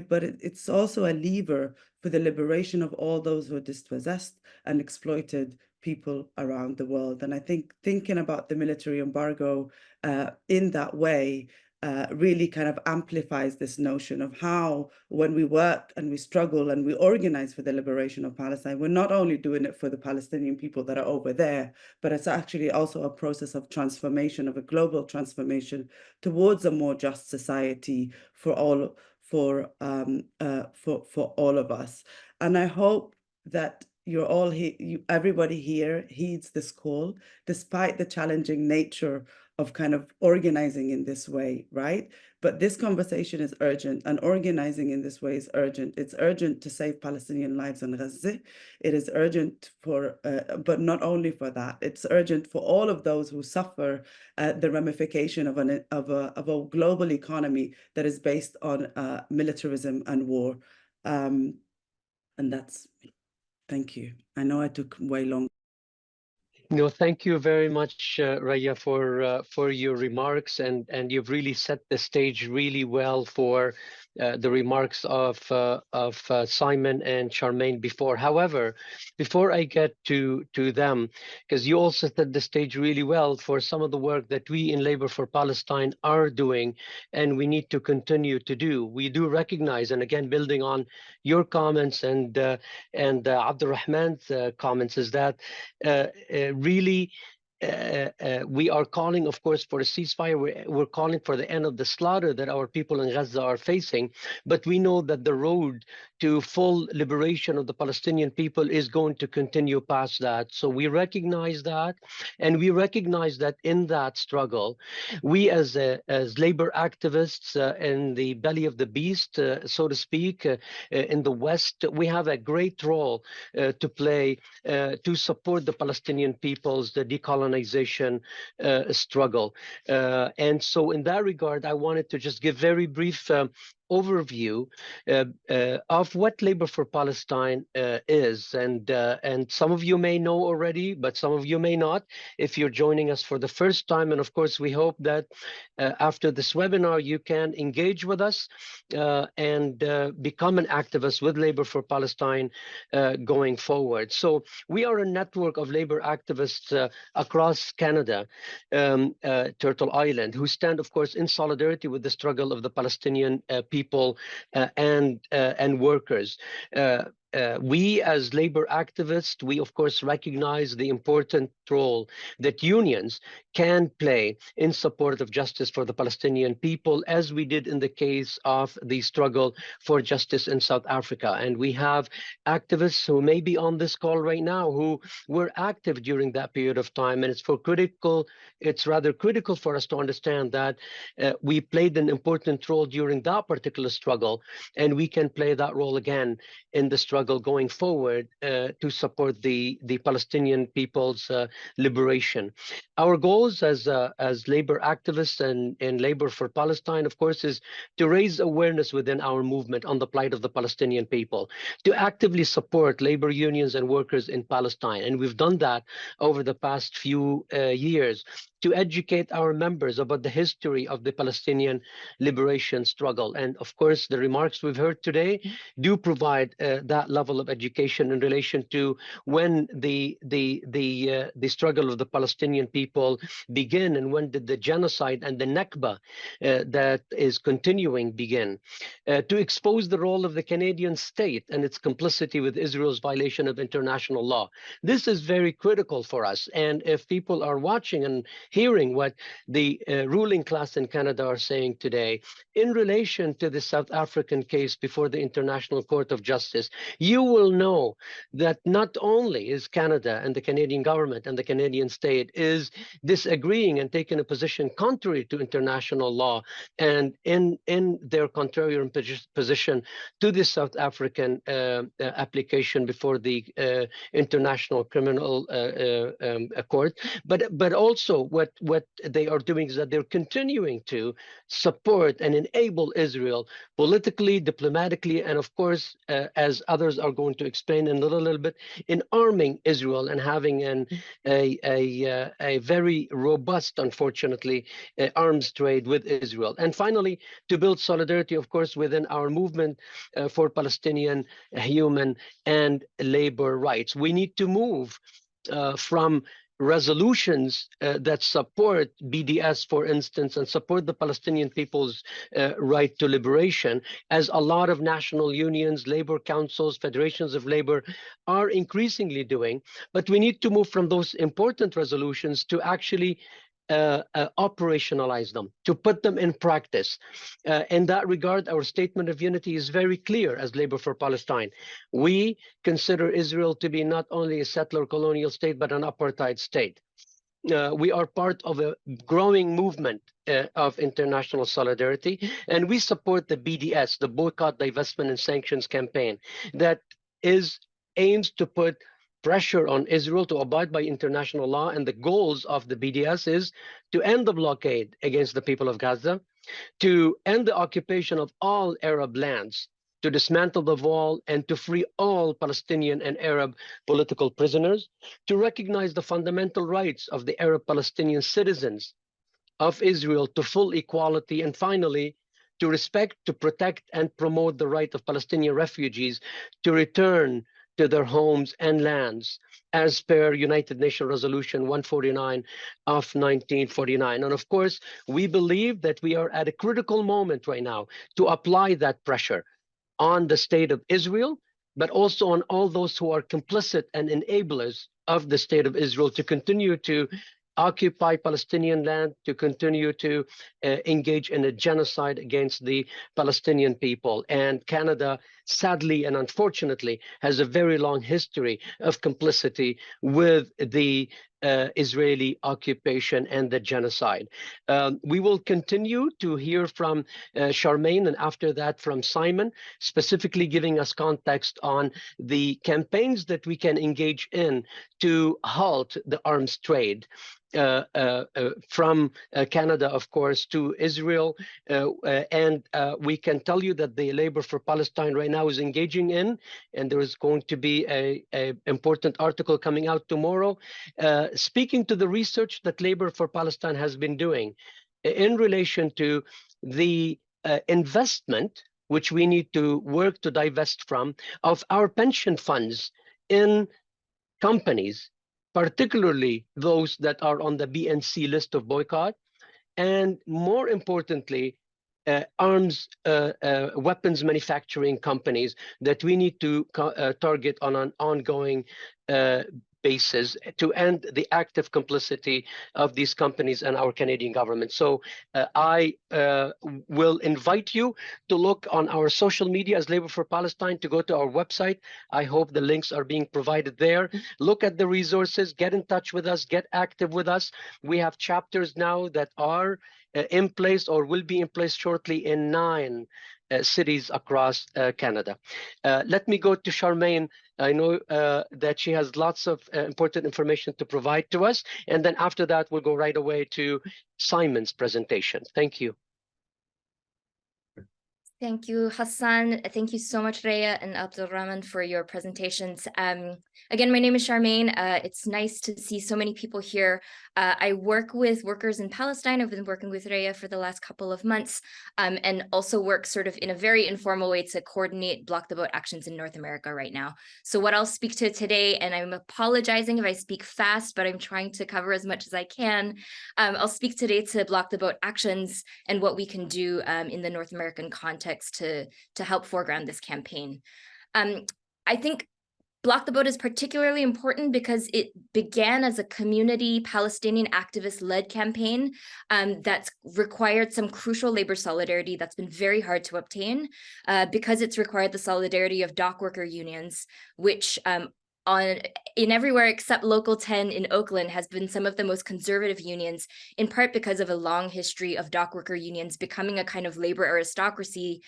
but it's also a lever for the liberation of all those who are dispossessed and exploited people around the world." And I think thinking about the military embargo in that way really kind of amplifies this notion of how, when we work and we struggle and we organize for the liberation of Palestine, we're not only doing it for the Palestinian people that are over there, but it's actually also a process of transformation, of a global transformation towards a more just society for all of us. And I hope that everybody here heeds this call, despite the challenging nature of kind of organizing in this way, right? But this conversation is urgent, and organizing in this way is urgent. It's urgent to save Palestinian lives in Gaza. It is urgent but not only for that, it's urgent for all of those who suffer the ramification of a global economy that is based on militarism and war. And that's me. Thank you. I know I took way long. No, thank you very much, Raya, for your remarks, and you've really set the stage really well for the remarks of Simon and Charmaine before. However, before I get to them, because you also set the stage really well for some of the work that we in Labor for Palestine are doing, and we need to continue to do. We do recognize, and again, building on your comments and Abdurrahman's comments, is that really we are calling, of course, for a ceasefire. We're calling for the end of the slaughter that our people in Gaza are facing. But we know that the road to full liberation of the Palestinian people is going to continue past that. So we recognize that, and we recognize that in that struggle, we as labor activists in the belly of the beast, so to speak, in the West, we have a great role to play to support the Palestinian people's the decolonization struggle. And so in that regard, I wanted to just give very brief overview of what Labor for Palestine is. And some of you may know already, but some of you may not if you're joining us for the first time. And of course, we hope that after this webinar, you can engage with us and become an activist with Labor for Palestine going forward. So we are a network of labor activists across Canada, Turtle Island, who stand, of course, in solidarity with the struggle of the Palestinian people and workers. We as labor activists, we of course recognize the important role that unions can play in support of justice for the Palestinian people, as we did in the case of the struggle for justice in South Africa. And we have activists who may be on this call right now who were active during that period of time. And it's rather critical for us to understand that we played an important role during that particular struggle, and we can play that role again in the struggle going forward to support the Palestinian people's liberation. Our goals as labor activists and Labor for Palestine, of course, is to raise awareness within our movement on the plight of the Palestinian people, to actively support labor unions and workers in Palestine. And we've done that over the past few years, to educate our members about the history of the Palestinian liberation struggle. And of course, the remarks we've heard today do provide that level of education in relation to when the struggle of the Palestinian people begin, and when did the genocide and the Nakba that is continuing begin, to expose the role of the Canadian state and its complicity with Israel's violation of international law. This is very critical for us. And if people are watching and hearing what the ruling class in Canada are saying today in relation to the South African case before the International Court of Justice, you will know that not only is Canada and the Canadian government and the Canadian state is disagreeing and taking a position contrary to international law, and in their contrarian position to the South African application before the International Criminal Court, but also what they are doing is that they're continuing to support and enable Israel politically, diplomatically, and of course, as others are going to explain in a little bit, in arming Israel and having a very robust, unfortunately, arms trade with Israel. And finally, to build solidarity, of course, within our movement for Palestinian human and labor rights. We need to move from resolutions that support BDS, for instance, and support the Palestinian people's right to liberation, as a lot of national unions, labor councils, federations of labor are increasingly doing. But we need to move from those important resolutions to actually operationalize them, to put them in practice. In that regard, our statement of unity is very clear as Labor for Palestine. We consider Israel to be not only a settler colonial state, but an apartheid state. We are part of a growing movement of international solidarity, and we support the BDS, the Boycott, Divestment, and Sanctions campaign, that aims to put pressure on Israel to abide by international law. And the goals of the BDS is to end the blockade against the people of Gaza, to end the occupation of all Arab lands, to dismantle the wall and to free all Palestinian and Arab political prisoners, to recognize the fundamental rights of the Arab Palestinian citizens of Israel to full equality, and finally, to respect, to protect, and promote the right of Palestinian refugees to return to their homes and lands as per United Nations Resolution 149 of 1949. And of course, we believe that we are at a critical moment right now to apply that pressure on the state of Israel, but also on all those who are complicit and enablers of the state of Israel to continue to occupy Palestinian land, to continue to engage in a genocide against the Palestinian people. And Canada, sadly and unfortunately, has a very long history of complicity with the Israeli occupation and the genocide. We will continue to hear from Charmaine, and after that from Simon, specifically giving us context on the campaigns that we can engage in to halt the arms trade from Canada, of course, to Israel. And we can tell you that the Labor for Palestine right now is engaging in, and there is going to be a important article coming out tomorrow, speaking to the research that Labor for Palestine has been doing in relation to the investment, which we need to work to divest from, of our pension funds in companies, particularly those that are on the BNC list of boycott, and more importantly, weapons manufacturing companies that we need to target on an ongoing basis to end the active complicity of these companies and our Canadian government. So I will invite you to look on our social media as Labor for Palestine, to go to our website. I hope the links are being provided there. Look at the resources, get in touch with us, get active with us. We have chapters now that are in place or will be in place shortly in 9 cities across Canada. Let me go to Charmaine. I know that she has lots of important information to provide to us. And then after that, we'll go right away to Simon's presentation. Thank you. Thank you, Hassan. Thank you so much, Rhea and Abdulrahman, for your presentations. Again, my name is Charmaine. It's nice to see so many people here. I work with workers in Palestine. I've been working with Rhea for the last couple of months, and also work sort of in a very informal way to coordinate Block the Boat actions in North America right now. So what I'll speak to today, and I'm apologizing if I speak fast, but I'm trying to cover as much as I can. I'll speak today to Block the Boat actions and what we can do in the North American context to help foreground this campaign. I think Block the Boat is particularly important because it began as a community Palestinian activist-led campaign that's required some crucial labor solidarity that's been very hard to obtain because it's required the solidarity of dock worker unions, which in everywhere except Local 10 in Oakland has been some of the most conservative unions, in part because of a long history of dock worker unions becoming a kind of labor aristocracy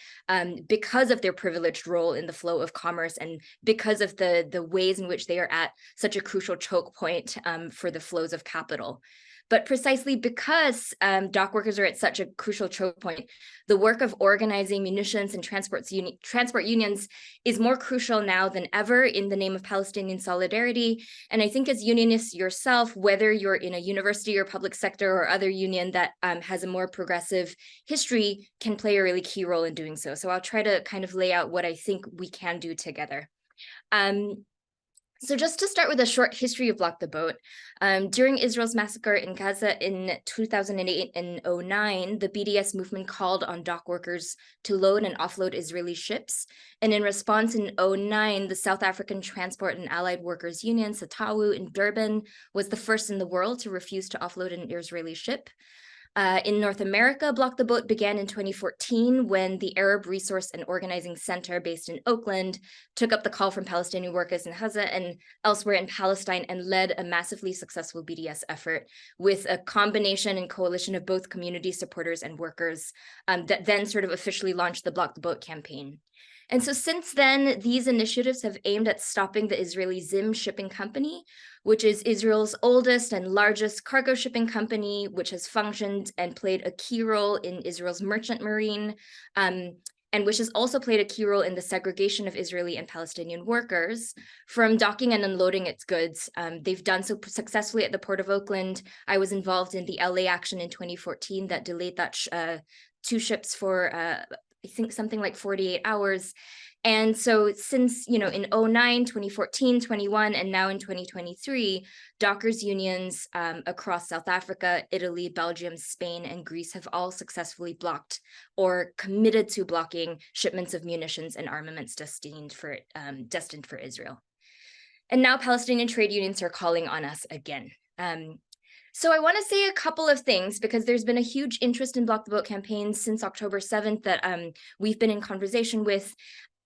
because of their privileged role in the flow of commerce and because of the ways in which they are at such a crucial choke point for the flows of capital. But precisely because dock workers are at such a crucial choke point, the work of organizing munitions and transport unions is more crucial now than ever in the name of Palestinian solidarity. And I think as unionists yourself, whether you're in a university or public sector or other union that has a more progressive history, can play a really key role in doing so. So I'll try to kind of lay out what I think we can do together. So just to start with a short history of Block the Boat, during Israel's massacre in Gaza in 2008 and 2009, the BDS movement called on dock workers to load and offload Israeli ships. And in response in 2009, the South African Transport and Allied Workers Union, SATAWU, in Durban, was the first in the world to refuse to offload an Israeli ship. In North America, Block the Boat began in 2014 when the Arab Resource and Organizing Center based in Oakland took up the call from Palestinian workers in Gaza and elsewhere in Palestine and led a massively successful BDS effort with a combination and coalition of both community supporters and workers that then sort of officially launched the Block the Boat campaign. And so since then, these initiatives have aimed at stopping the Israeli Zim shipping company, which is Israel's oldest and largest cargo shipping company, which has functioned and played a key role in Israel's merchant marine. and which has also played a key role in the segregation of Israeli and Palestinian workers from docking and unloading its goods. They've done so successfully at the Port of Oakland. I was involved in the LA action in 2014 that delayed that 2 ships for I think something like 48 hours. And so since, in 2009, 2014, 21, and now in 2023, dockers unions across South Africa, Italy, Belgium, Spain, and Greece have all successfully blocked or committed to blocking shipments of munitions and armaments destined for Israel. And now Palestinian trade unions are calling on us again. So I want to say a couple of things, because there's been a huge interest in Block the Boat campaigns since October 7th that we've been in conversation with.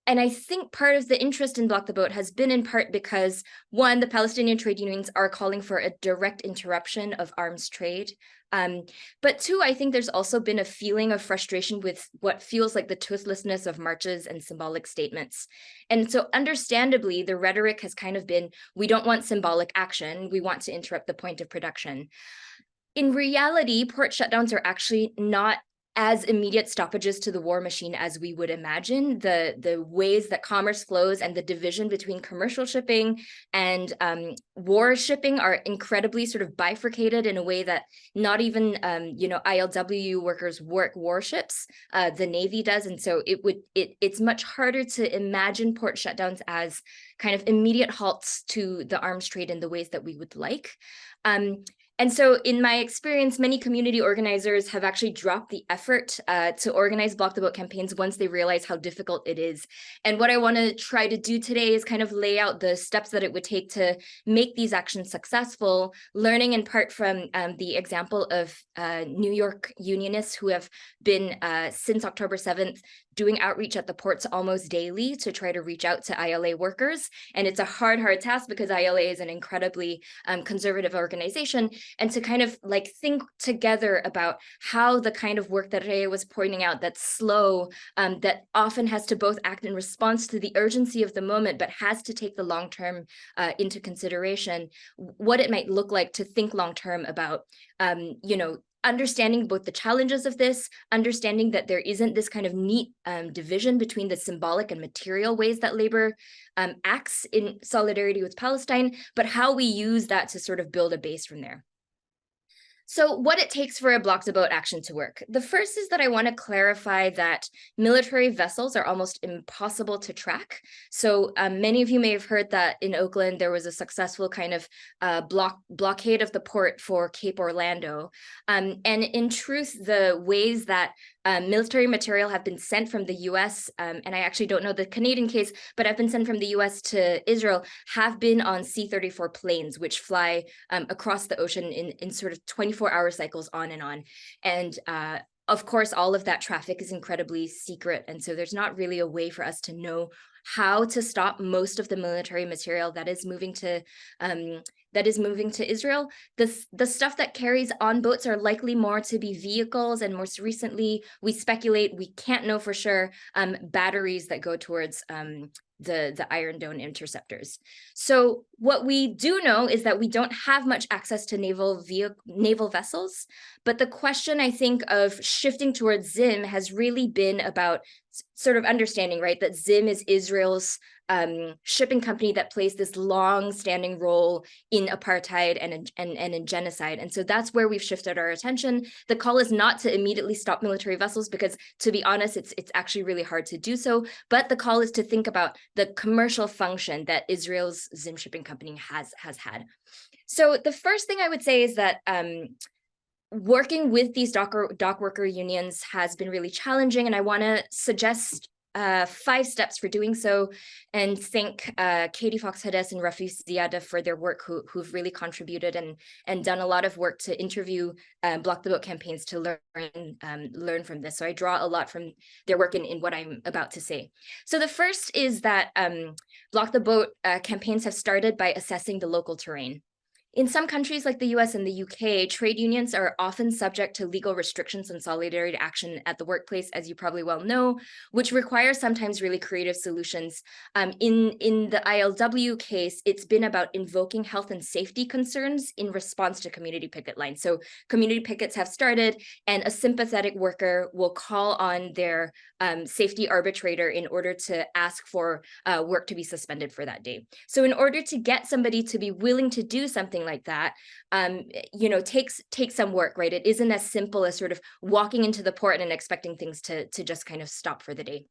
And I think part of the interest in Block the Boat has been in part because, one, the Palestinian trade unions are calling for a direct interruption of arms trade. But two, I think there's also been a feeling of frustration with what feels like the toothlessness of marches and symbolic statements. And so understandably, the rhetoric has kind of been, we don't want symbolic action, we want to interrupt the point of production. In reality, port shutdowns are actually not as immediate stoppages to the war machine as we would imagine. The ways that commerce flows and the division between commercial shipping and war shipping are incredibly sort of bifurcated in a way that not even ILW workers work warships, the Navy does. And so it's much harder to imagine port shutdowns as kind of immediate halts to the arms trade in the ways that we would like. And so in my experience, many community organizers have actually dropped the effort to organize Block the Boat campaigns once they realize how difficult it is. And what I want to try to do today is kind of lay out the steps that it would take to make these actions successful, learning in part from the example of New York unionists who have been, since October 7th, doing outreach at the ports almost daily to try to reach out to ILA workers. And it's a hard task because ILA is an incredibly conservative organization. And to kind of like think together about how the kind of work that Rhea was pointing out, that's slow, that often has to both act in response to the urgency of the moment, but has to take the long term into consideration, what it might look like to think long term about, understanding both the challenges of this, understanding that there isn't this kind of neat division between the symbolic and material ways that labor acts in solidarity with Palestine, but how we use that to sort of build a base from there. So what it takes for a Block the Boat action to work. The first is that I want to clarify that military vessels are almost impossible to track. So many of you may have heard that in Oakland, there was a successful kind of blockade of the port for Cape Orlando. And in truth, the ways that military material have been sent from the US, and I actually don't know the Canadian case, but have been sent from the US to Israel, have been on C-34 planes, which fly across the ocean in sort of 24-hour cycles on and on. And of course, all of that traffic is incredibly secret. And so there's not really a way for us to know how to stop most of the military material that is moving to Israel. The stuff that carries on boats are likely more to be vehicles, and most recently, we speculate, we can't know for sure, batteries that go towards the Iron Dome interceptors. So what we do know is that we don't have much access to naval vessels, but the question, I think, of shifting towards ZIM has really been about sort of understanding, right, that ZIM is Israel's shipping company that plays this long-standing role in apartheid and in genocide. And so that's where we've shifted our attention. The call is not to immediately stop military vessels because, to be honest, it's actually really hard to do so. But the call is to think about the commercial function that Israel's ZIM shipping company has had. So the first thing I would say is that working with these dock worker unions has been really challenging, and I want to suggest 5 steps for doing so, and thank Katie Fox-Hades and Rafi Ziada for their work, who've really contributed and done a lot of work to interview Block the Boat campaigns to learn from this. So I draw a lot from their work in what I'm about to say. So the first is that Block the Boat campaigns have started by assessing the local terrain. In some countries like the US and the UK, trade unions are often subject to legal restrictions on solidarity action at the workplace, as you probably well know, which requires sometimes really creative solutions. In the ILW case, it's been about invoking health and safety concerns in response to community picket lines. So community pickets have started, and a sympathetic worker will call on their safety arbitrator in order to ask for work to be suspended for that day. So in order to get somebody to be willing to do something like that, takes some work, right? It isn't as simple as sort of walking into the port and expecting things to just kind of stop for the day.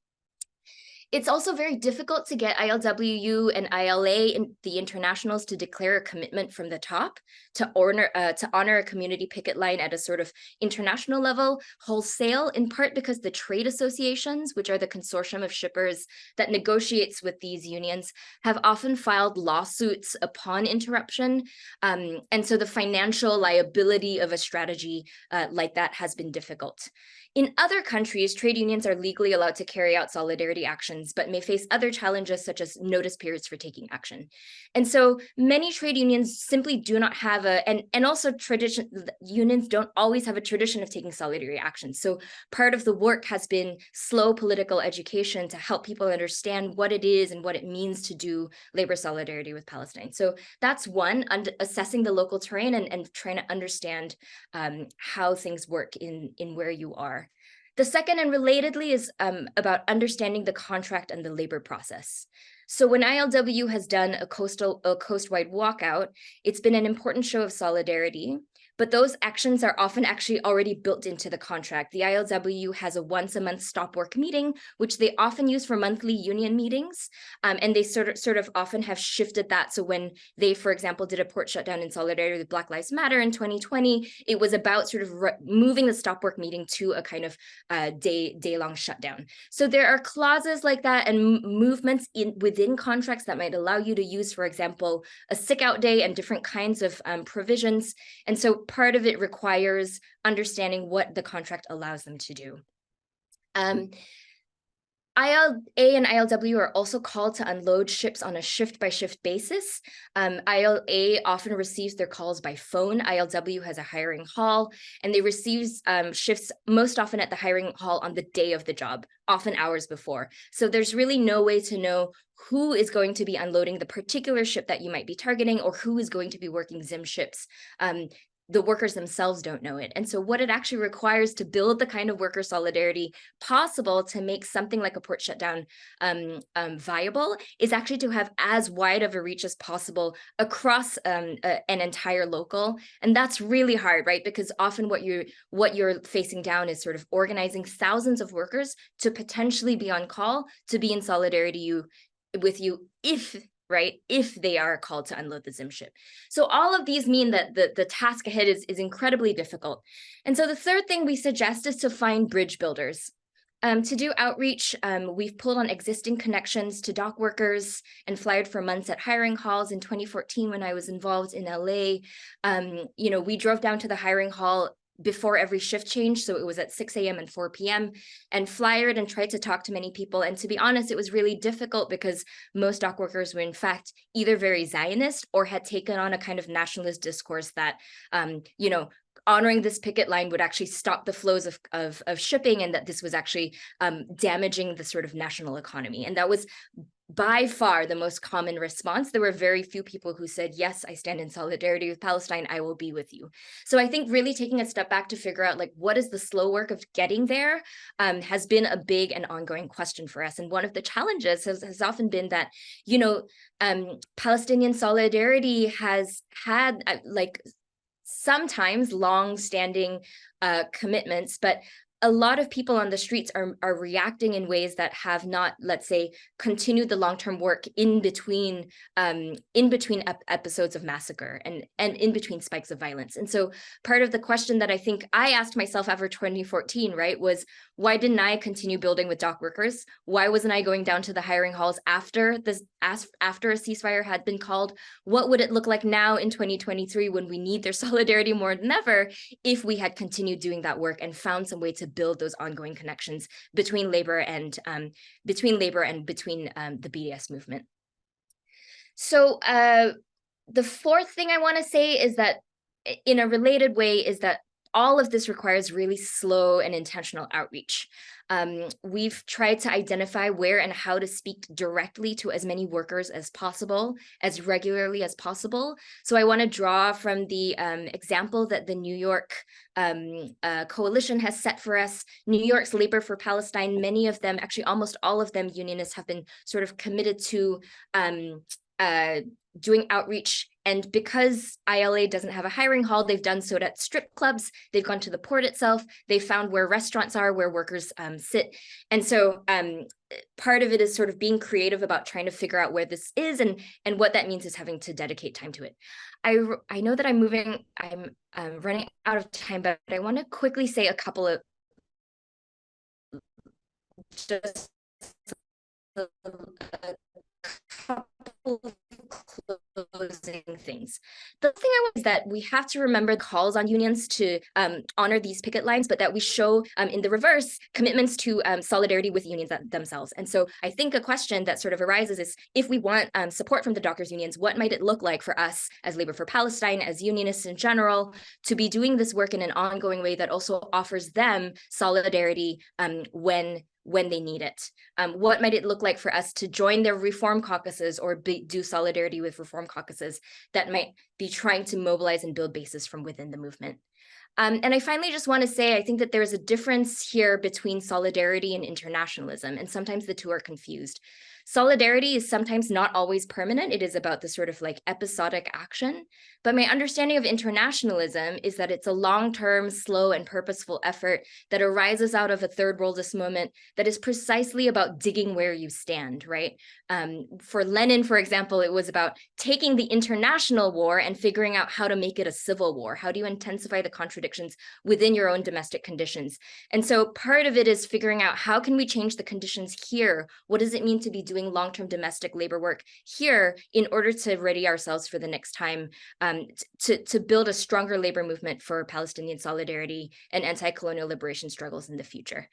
It's also very difficult to get ILWU and ILA and the internationals to declare a commitment from the top to honor a community picket line at a sort of international level wholesale, in part because the trade associations, which are the consortium of shippers that negotiates with these unions, have often filed lawsuits upon interruption. And so the financial liability of a strategy like that has been difficult. In other countries, trade unions are legally allowed to carry out solidarity actions, but may face other challenges such as notice periods for taking action. And so many trade unions simply do not have and also unions don't always have a tradition of taking solidarity action. So part of the work has been slow political education to help people understand what it is and what it means to do labor solidarity with Palestine. So that's one, assessing the local terrain and trying to understand how things work in where you are. The second, and relatedly, is about understanding the contract and the labor process. So when ILW has done a coast-wide walkout, it's been an important show of solidarity, but those actions are often actually already built into the contract. The ILW has a once-a-month stop work meeting, which they often use for monthly union meetings, and they sort of often have shifted that. So when they, for example, did a port shutdown in solidarity with Black Lives Matter in 2020, it was about sort of moving the stop work meeting to a kind of day-long shutdown. So there are clauses like that and movements within contracts that might allow you to use, for example, a sick out day and different kinds of provisions. And so part of it requires understanding what the contract allows them to do. ILA and ILW are also called to unload ships on a shift-by-shift basis. ILA often receives their calls by phone. ILW has a hiring hall, and they receive shifts most often at the hiring hall on the day of the job, often hours before. So there's really no way to know who is going to be unloading the particular ship that you might be targeting, or who is going to be working ZIM ships. The workers themselves don't know it. And so what it actually requires to build the kind of worker solidarity possible to make something like a port shutdown viable is actually to have as wide of a reach as possible across an entire local. And that's really hard, right? Because often what you're facing down is sort of organizing thousands of workers to potentially be on call, to be in solidarity with you if they are called to unload the ZIM ship. So all of these mean that the task ahead is incredibly difficult. And so the third thing we suggest is to find bridge builders. To do outreach, we've pulled on existing connections to dock workers and flyered for months at hiring halls. In 2014, when I was involved in LA, we drove down to the hiring hall before every shift change. So it was at 6 a.m. and 4 p.m. and flyered and tried to talk to many people. And to be honest, it was really difficult because most dock workers were in fact either very Zionist or had taken on a kind of nationalist discourse that, honoring this picket line would actually stop the flows of shipping, and that this was actually damaging the sort of national economy. And that was by far the most common response. There were very few people who said, yes, I stand in solidarity with Palestine, I will be with you. So I think really taking a step back to figure out what is the slow work of getting there has been a big and ongoing question for us. And one of the challenges has often been that, Palestinian solidarity has had sometimes long-standing commitments, but a lot of people on the streets are reacting in ways that have not, let's say, continued the long-term work in between episodes of massacre and in between spikes of violence. And so part of the question that I think I asked myself after 2014, right, was why didn't I continue building with dock workers? Why wasn't I going down to the hiring halls after a ceasefire had been called? What would it look like now in 2023 when we need their solidarity more than ever if we had continued doing that work and found some way to build those ongoing connections between labor and between the BDS movement? So The fourth thing I want to say is that, in a related way, is that all of this requires really slow and intentional outreach. We've tried to identify where and how to speak directly to as many workers as possible, as regularly as possible. So I want to draw from the example that the New York coalition has set for us. New York's Labor for Palestine, many of them, actually almost all of them, unionists have been sort of committed to doing outreach. And because ILA doesn't have a hiring hall, they've done so at strip clubs. They've gone to the port itself. They found where restaurants are, where workers sit. And so part of it is sort of being creative about trying to figure out where this is, and what that means is having to dedicate time to it. I know that I'm running out of time, but I want to quickly say a couple of just a couple of closing things. The thing I want is that we have to remember calls on unions to honor these picket lines, but that we show in the reverse commitments to solidarity with unions themselves. And so I think a question that sort of arises is, if we want support from the dockers unions, what might it look like for us as Labor for Palestine, as unionists in general, to be doing this work in an ongoing way that also offers them solidarity when they need it? What might it look like for us to join their reform caucuses or do solidarity with reform caucuses that might be trying to mobilize and build bases from within the movement? And I finally just want to say, I think that there's a difference here between solidarity and internationalism, and sometimes the two are confused. Solidarity is sometimes not always permanent. It is about the sort of like episodic action. But my understanding of internationalism is that it's a long-term, slow, and purposeful effort that arises out of a third worldist moment that is precisely about digging where you stand, right? For Lenin, for example, it was about taking the international war and figuring out how to make it a civil war. How do you intensify the contradictions within your own domestic conditions? And so part of it is figuring out, how can we change the conditions here? What does it mean to be doing long-term domestic labor work here in order to ready ourselves for the next time, to build a stronger labor movement for Palestinian solidarity and anti-colonial liberation struggles in the future?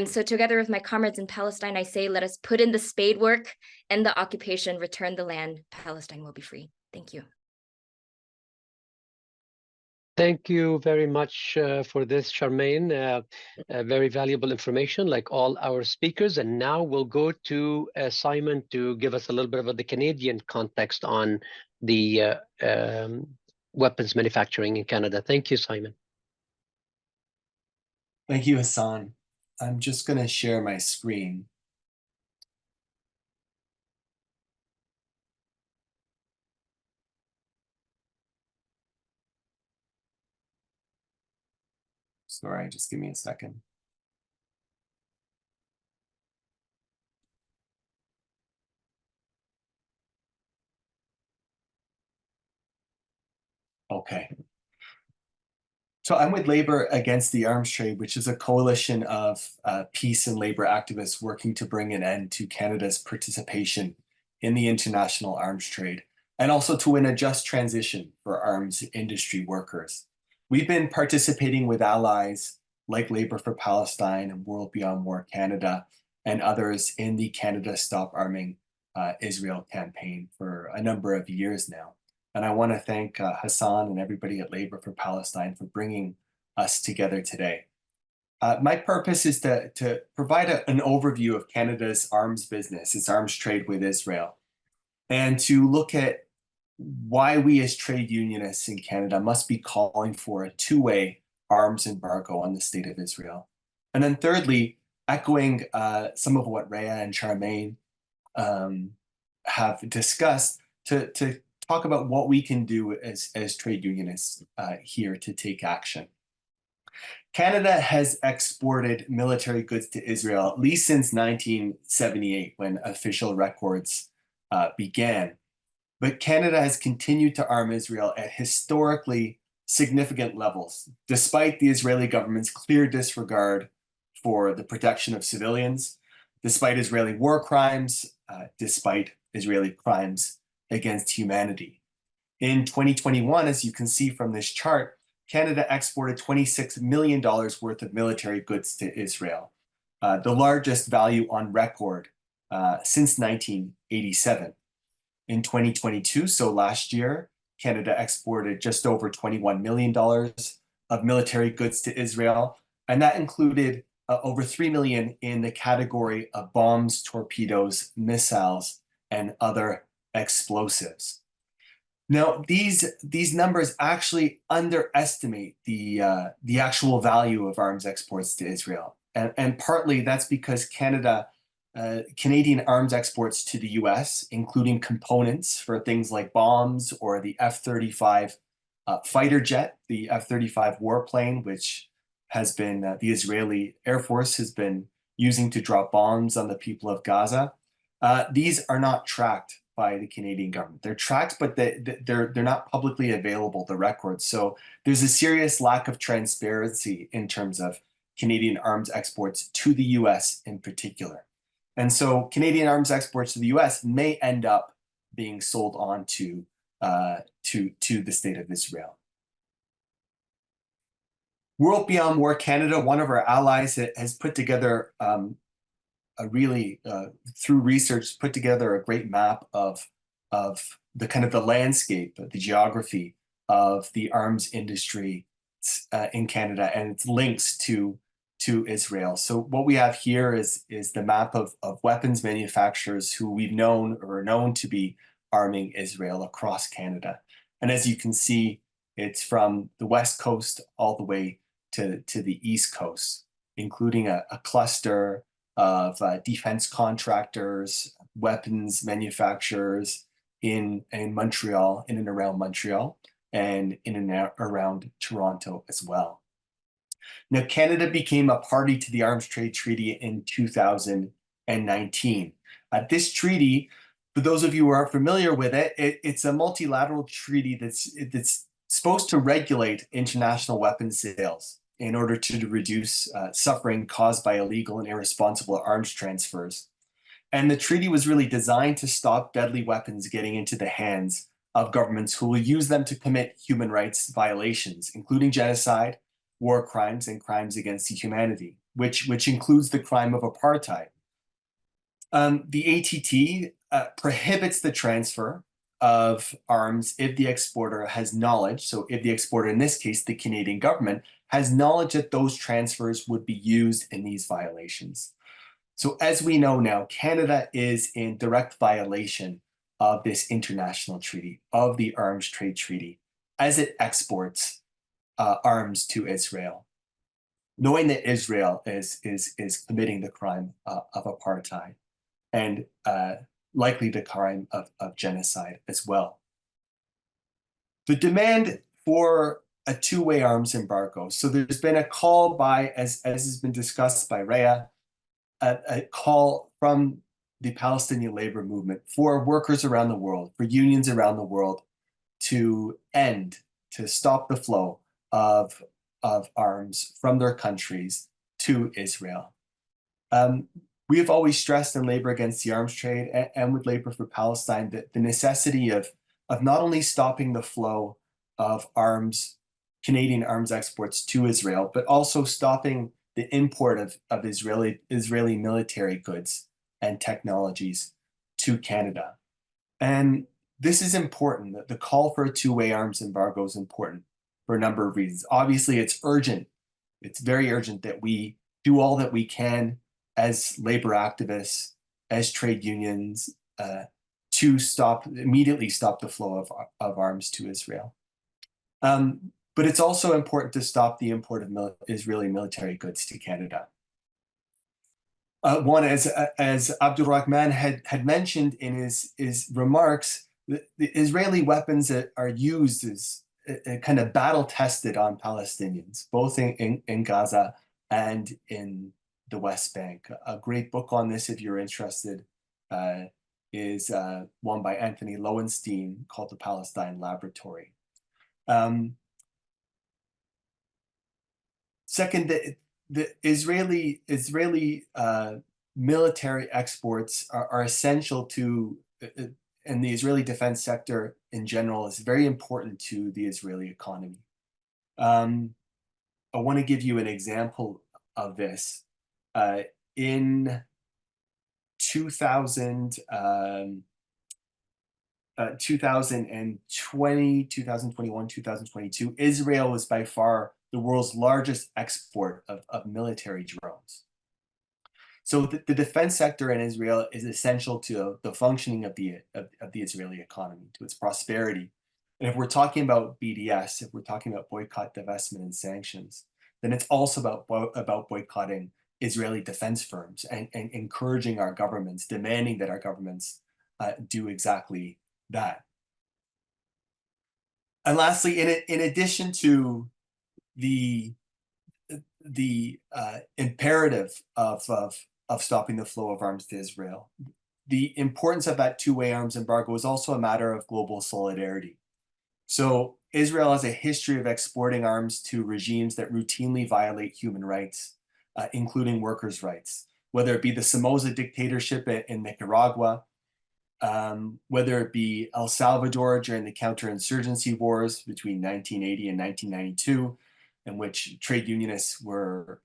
So together with my comrades in Palestine, I say, let us put in the spade work, end the occupation, return the land. Palestine will be free. Thank you. Thank you very much for this, Charmaine. Very valuable information, like all our speakers. And now we'll go to Simon to give us a little bit of the Canadian context on the weapons manufacturing in Canada. Thank you, Simon. Thank you, Hassan. I'm just going to share my screen. Sorry, just give me a second. Okay. So I'm with Labor Against the Arms Trade, which is a coalition of peace and labor activists working to bring an end to Canada's participation in the international arms trade, and also to win a just transition for arms industry workers. We've been participating with allies like Labor for Palestine and World Beyond War Canada and others in the Canada Stop Arming Israel campaign for a number of years now. And I want to thank Hassan and everybody at Labor for Palestine for bringing us together today. My purpose is to provide an overview of Canada's arms business, its arms trade with Israel, and to look at why we as trade unionists in Canada must be calling for a two-way arms embargo on the state of Israel. And then thirdly, echoing some of what Rhea and Charmaine have discussed, to talk about what we can do as trade unionists here to take action. Canada has exported military goods to Israel at least since 1978, when official records began. But Canada has continued to arm Israel at historically significant levels, despite the Israeli government's clear disregard for the protection of civilians, despite Israeli war crimes, despite Israeli crimes against humanity. In 2021, as you can see from this chart, Canada exported $26 million worth of military goods to Israel, the largest value on record since 1987. in 2022. So last year, Canada exported just over $21 million of military goods to Israel, and that included over 3 million in the category of bombs, torpedoes, missiles, and other explosives. Now, these numbers actually underestimate the actual value of arms exports to Israel, and partly that's because Canadian arms exports to the US, including components for things like bombs or the F-35 fighter jet, the F-35 warplane, which has been the Israeli Air Force has been using to drop bombs on the people of Gaza. These are not tracked by the Canadian government. They're tracked, but they're not publicly available, the records. So there's a serious lack of transparency in terms of Canadian arms exports to the US in particular. And so Canadian arms exports to the US may end up being sold on to the state of Israel. World Beyond War Canada, one of our allies, has put together through research, put together a great map of the kind of the landscape, the geography of the arms industry in Canada and its links to Israel. So what we have here is the map of weapons manufacturers who we've known or are known to be arming Israel across Canada. And as you can see, it's from the West Coast all the way to the East Coast, including a cluster of defense contractors, weapons manufacturers in Montreal, in and around Montreal, and in and around Toronto as well. Now, Canada became a party to the Arms Trade Treaty in 2019. This treaty, for those of you who aren't familiar with it, it's a multilateral treaty that's supposed to regulate international weapons sales in order to reduce suffering caused by illegal and irresponsible arms transfers. And the treaty was really designed to stop deadly weapons getting into the hands of governments who will use them to commit human rights violations, including genocide, war crimes, and crimes against humanity, which includes the crime of apartheid. The ATT prohibits the transfer of arms if the exporter has knowledge. So if the exporter, in this case, the Canadian government, has knowledge that those transfers would be used in these violations. So as we know now, Canada is in direct violation of this international treaty, of the Arms Trade Treaty, as it exports arms to Israel, knowing that Israel is committing the crime of apartheid and likely the crime of genocide as well. The demand for a two-way arms embargo. So there's been a call by, as has been discussed by Rhea, a call from the Palestinian labor movement for workers around the world, for unions around the world, to stop the flow of arms from their countries to Israel. We have always stressed in Labor Against the Arms Trade and with Labor for Palestine that the necessity of not only stopping the flow of Canadian arms exports to Israel, but also stopping the import of Israeli military goods and technologies to Canada. And this is important, that the call for a two-way arms embargo is important for a number of reasons. Obviously, it's urgent. It's very urgent that we do all that we can as labor activists, as trade unions, to immediately stop the flow of arms to Israel. But it's also important to stop the import of Israeli military goods to Canada. One, as Abdul Rahman had mentioned in his remarks, the Israeli weapons that are used as kind of battle tested on Palestinians, both in Gaza and in the West Bank. A great book on this, if you're interested, is one by Anthony Lowenstein called The Palestine Laboratory. Second, the Israeli military exports are essential to, and the Israeli defense sector in general is very important to the Israeli economy. I want to give you an example of this. In 2000, 2020, 2021, 2022, Israel was by far the world's largest export of military drones. So the defense sector in Israel is essential to the functioning of the Israeli economy, to its prosperity. And if we're talking about BDS, if we're talking about boycott, divestment, and sanctions, then it's also about boycotting Israeli defense firms and encouraging our governments, demanding that our governments do exactly that. And lastly, in addition to the imperative of stopping the flow of arms to Israel, the importance of that two-way arms embargo is also a matter of global solidarity. So Israel has a history of exporting arms to regimes that routinely violate human rights, including workers' rights, whether it be the Somoza dictatorship in Nicaragua, whether it be El Salvador during the counterinsurgency wars between 1980 and 1992, in which trade unionists were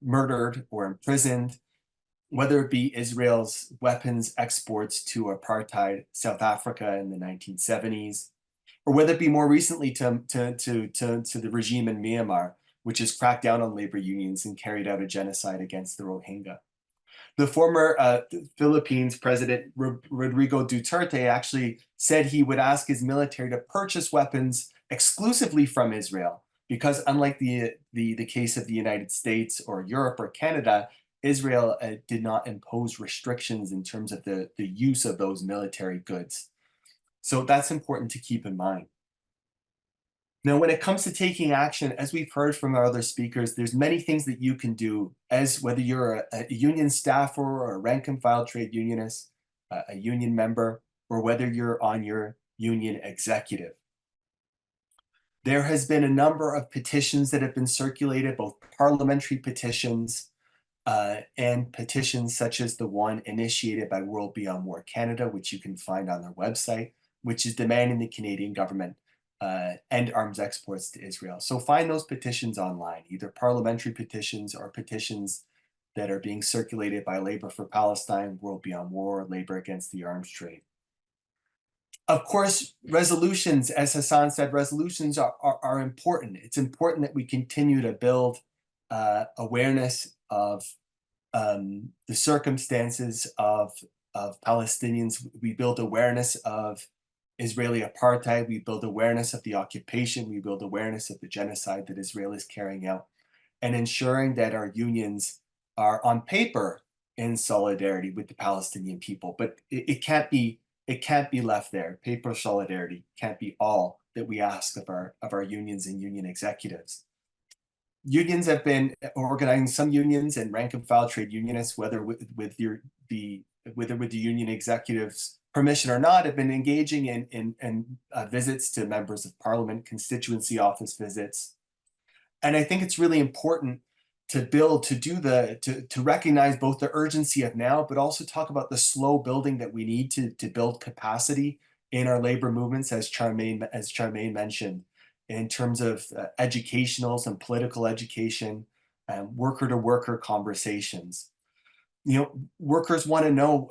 murdered or imprisoned, whether it be Israel's weapons exports to apartheid South Africa in the 1970s, or whether it be more recently to the regime in Myanmar, which has cracked down on labor unions and carried out a genocide against the Rohingya. The former Philippines president, Rodrigo Duterte, actually said he would ask his military to purchase weapons exclusively from Israel, because unlike the case of the United States or Europe or Canada, Israel did not impose restrictions in terms of the use of those military goods. So that's important to keep in mind. Now, when it comes to taking action, as we've heard from our other speakers, there's many things that you can do, as whether you're a union staffer or a rank and file trade unionist, a union member, or whether you're on your union executive. There has been a number of petitions that have been circulated, both parliamentary petitions and petitions such as the one initiated by World Beyond War Canada, which you can find on their website, which is demanding the Canadian government end arms exports to Israel. So find those petitions online, either parliamentary petitions or petitions that are being circulated by Labor for Palestine, World Beyond War, Labor Against the Arms Trade. Of course, resolutions, as Hassan said, resolutions are important. It's important that we continue to build awareness of the circumstances of Palestinians. We build awareness of Israeli apartheid. We build awareness of the occupation. We build awareness of the genocide that Israel is carrying out, and ensuring that our unions are on paper in solidarity with the Palestinian people. But it can't be left there. Paper solidarity can't be all that we ask of our unions and union executives. Unions have been organizing, some unions and rank and file trade unionists, whether with the union executives' permission or not, have been engaging in visits to members of parliament, constituency office visits. And I think it's really important to recognize both the urgency of now, but also talk about the slow building that we need to build capacity in our labor movements, as Charmaine mentioned, in terms of educationals and political education, worker-to-worker conversations. Workers want to know,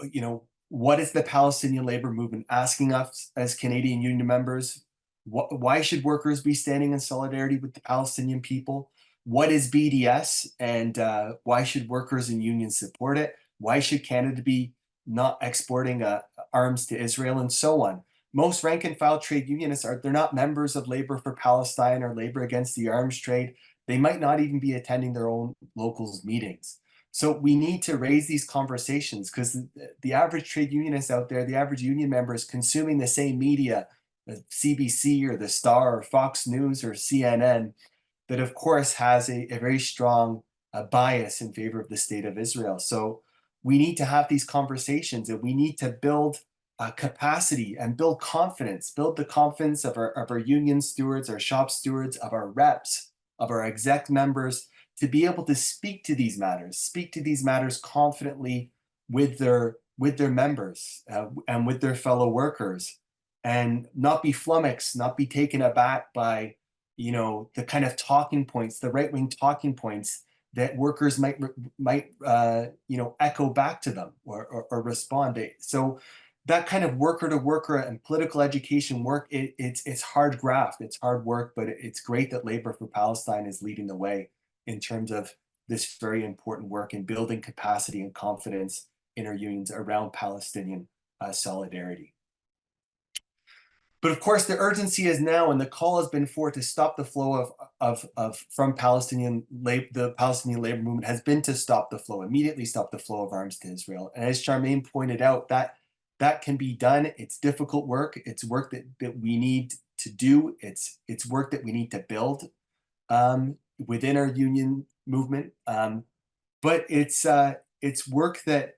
what is the Palestinian labor movement asking us as Canadian union members? Why should workers be standing in solidarity with the Palestinian people? What is BDS, and why should workers and unions support it? Why should Canada be not exporting arms to Israel, and so on? Most rank and file trade unionists they're not members of Labor for Palestine or Labor Against the Arms Trade. They might not even be attending their own locals meetings. So we need to raise these conversations, because the average trade unionist out there, the average union member, is consuming the same media, the CBC or the Star or Fox News or CNN, that of course has a very strong bias in favor of the state of Israel. So we need to have these conversations, and we need to build capacity and build confidence, build the confidence of our union stewards, our shop stewards, of our reps, of our exec members, to be able to speak to these matters confidently with their members and with their fellow workers, and not be flummoxed, not be taken aback by the kind of talking points, the right-wing talking points that workers might echo back to them or respond. So that kind of worker to worker and political education work, it's hard graft, it's hard work, but it's great that Labor for Palestine is leading the way in terms of this very important work in building capacity and confidence in our unions around Palestinian solidarity. But of course, the urgency is now, and the call has been for to stop the flow from the Palestinian labor movement has been to stop the flow, immediately stop the flow of arms to Israel. And as Charmaine pointed out, that can be done. It's difficult work. It's work that we need to do. It's work that we need to build within our union movement. But it's work that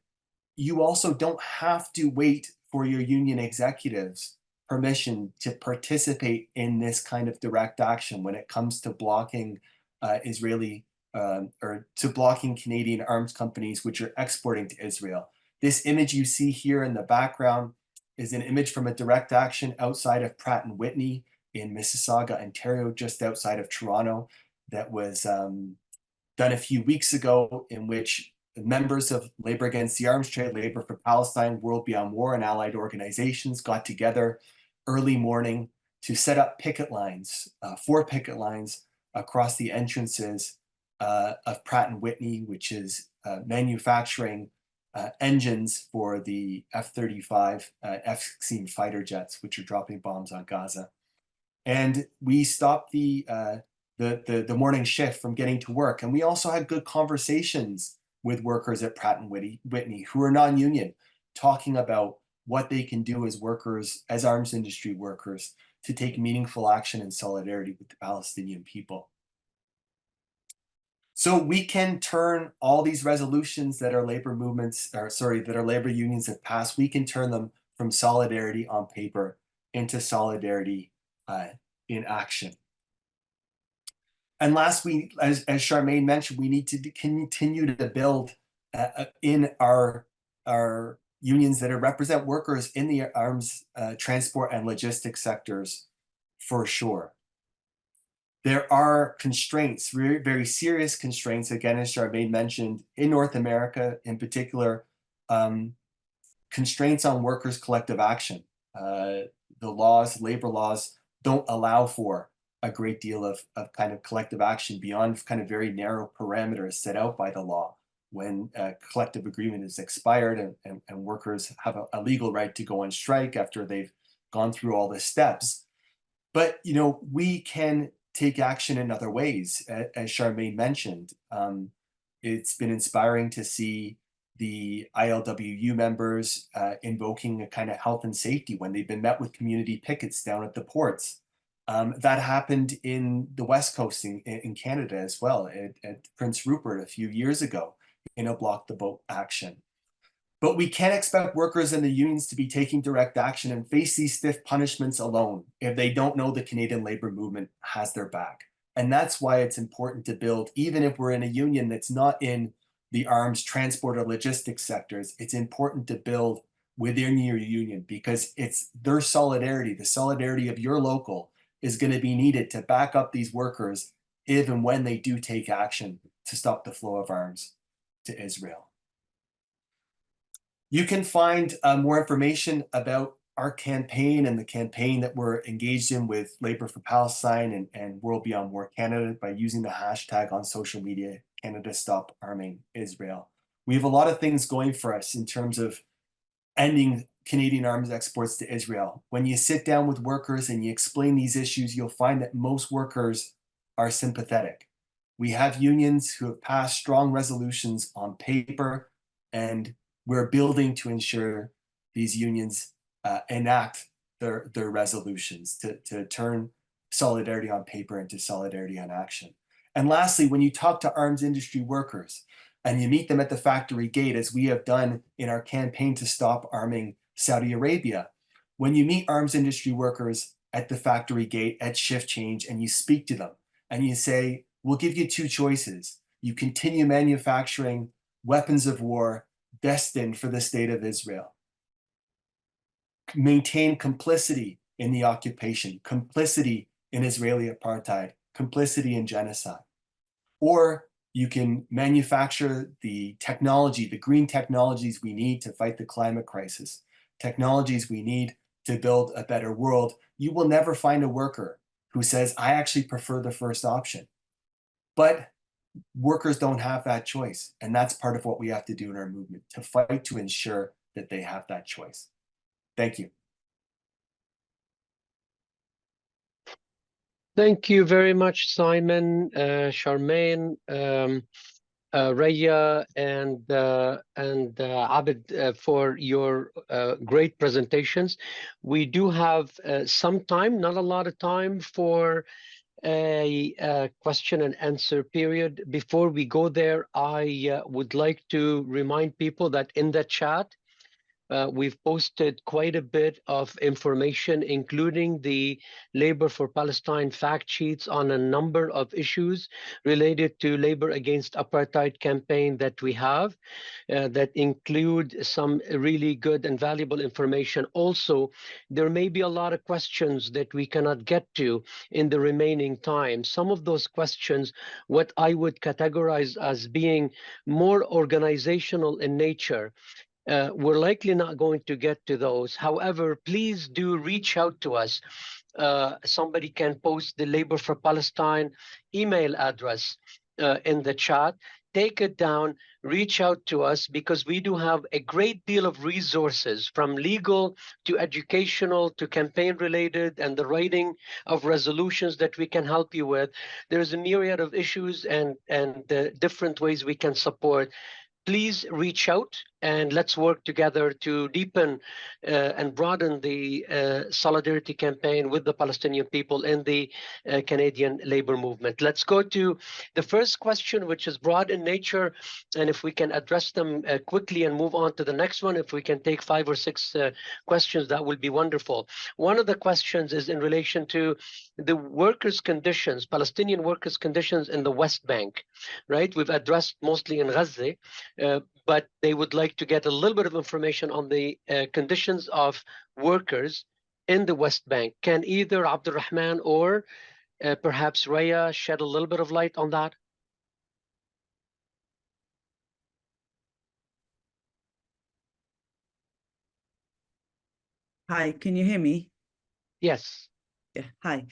you also don't have to wait for your union executives permission to participate in this kind of direct action when it comes to blocking Israeli or to blocking Canadian arms companies which are exporting to Israel. This image you see here in the background is an image from a direct action outside of Pratt & Whitney in Mississauga, Ontario, just outside of Toronto, that was done a few weeks ago, in which members of Labor Against the Arms Trade, Labor for Palestine, World Beyond War, and allied organizations got together early morning to set up picket lines, 4 picket lines across the entrances of Pratt & Whitney, which is manufacturing engines for the F-35, F-16 fighter jets, which are dropping bombs on Gaza. And we stopped the morning shift from getting to work. And we also had good conversations with workers at Pratt & Whitney who are non-union, talking about what they can do as workers, as arms industry workers, to take meaningful action in solidarity with the Palestinian people. So we can turn all these resolutions that our labor movements, that our labor unions have passed, we can turn them from solidarity on paper into solidarity in action. And last, as Charmaine mentioned, we need to continue to build in our unions that represent workers in the arms, transport, and logistics sectors, for sure. There are constraints, very, very serious constraints, again, as Charmaine mentioned, in North America in particular, constraints on workers' collective action. The labor laws don't allow for a great deal of kind of collective action beyond kind of very narrow parameters set out by the law when a collective agreement is expired and workers have a legal right to go on strike after they've gone through all the steps. But, you know, we can take action in other ways, as Charmaine mentioned. It's been inspiring to see the ILWU members invoking a kind of health and safety when they've been met with community pickets down at the ports. That happened in the West Coast in Canada as well, at Prince Rupert a few years ago in a block the boat action. But we can't expect workers and the unions to be taking direct action and face these stiff punishments alone if they don't know the Canadian labor movement has their back. And that's why it's important to build, even if we're in a union that's not in the arms, transport, or logistics sectors, it's important to build within your union because it's their solidarity, the solidarity of your local, is going to be needed to back up these workers if and when they do take action to stop the flow of arms to Israel. You can find more information about our campaign and the campaign that we're engaged in with Labor for Palestine and World Beyond War Canada by using the hashtag on social media, Canada Stop Arming Israel. We have a lot of things going for us in terms of ending Canadian arms exports to Israel. When you sit down with workers and you explain these issues, you'll find that most workers are sympathetic. We have unions who have passed strong resolutions on paper, and we're building to ensure these unions enact their resolutions to turn solidarity on paper into solidarity on action. And lastly, when you talk to arms industry workers and you meet them at the factory gate, as we have done in our campaign to stop arming Saudi Arabia, when you meet arms industry workers at the factory gate at shift change and you speak to them and you say, we'll give you 2 choices. You continue manufacturing weapons of war destined for the state of Israel. Maintain complicity in the occupation, complicity in Israeli apartheid, complicity in genocide. Or you can manufacture the technology, the green technologies we need to fight the climate crisis. technologies we need to build a better world, you will never find a worker who says, I actually prefer the first option. But workers don't have that choice. And that's part of what we have to do in our movement, to fight to ensure that they have that choice. Thank you. Thank you very much, Simon, Charmaine, Raya, and Abid for your great presentations. We do have some time, not a lot of time, for a question and answer period. Before we go there, I would like to remind people that in the chat, we've posted quite a bit of information, including the Labor for Palestine fact sheets on a number of issues related to Labor Against Apartheid campaign that we have, that include some really good and valuable information. Also, there may be a lot of questions that we cannot get to in the remaining time. Some of those questions, what I would categorize as being more organizational in nature, we're likely not going to get to those. However, please do reach out to us. Somebody can post the Labor for Palestine email address in the chat. Take it down, reach out to us, because we do have a great deal of resources, from legal to educational to campaign related, and the writing of resolutions that we can help you with. There's a myriad of issues and different ways we can support. Please reach out and let's work together to deepen and broaden the solidarity campaign with the Palestinian people in the Canadian labor movement. Let's go to the first question, which is broad in nature, and if we can address them quickly and move on to the next one. If we can take 5 or 6 questions, that would be wonderful. One of the questions is in relation to the workers' conditions, Palestinian workers' conditions in the West Bank, right? We've addressed mostly in Gaza, but they would like to get a little bit of information on the conditions of workers in the West Bank. Can either Abdulrahman or perhaps Raya shed a little bit of light on that? Hi, can you hear me? Yes. Yeah, hi.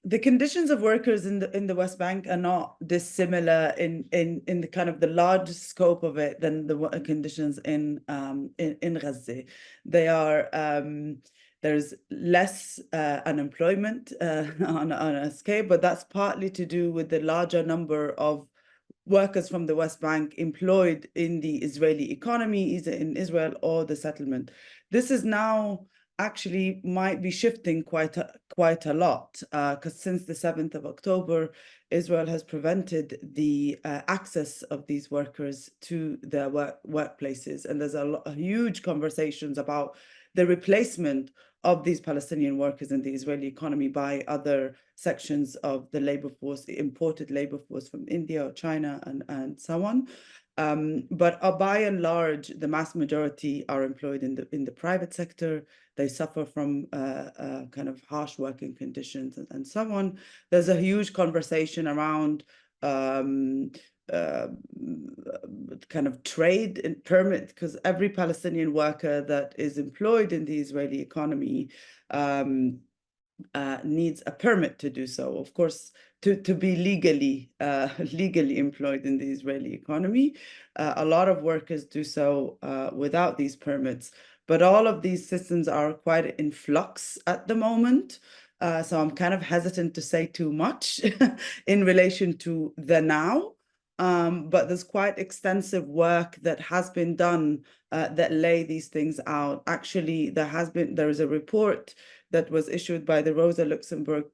The conditions of workers in the West Bank are not dissimilar in the kind of the large scope of it than the conditions in Gaza. They are there's less unemployment on a scale, but that's partly to do with the larger number of workers from the West Bank employed in the Israeli economy, either in Israel or the settlement. This is now actually might be shifting quite a lot, because since the 7th of October, Israel has prevented the access of these workers to their workplaces. And there's a huge conversations about the replacement of these Palestinian workers in the Israeli economy by other sections of the labor force, the imported labor force from India or China and so on. But by and large, the mass majority are employed in the private sector. They suffer from kind of harsh working conditions and so on. There's a huge conversation around kind of trade and permit, because every Palestinian worker that is employed in the Israeli economy needs a permit to do so. Of course, to be legally employed in the Israeli economy. A lot of workers do so without these permits, but all of these systems are quite in flux at the moment. So I'm kind of hesitant to say too much in relation to the now. But there's quite extensive work that has been done that lay these things out. Actually, there is a report that was issued by the Rosa Luxemburg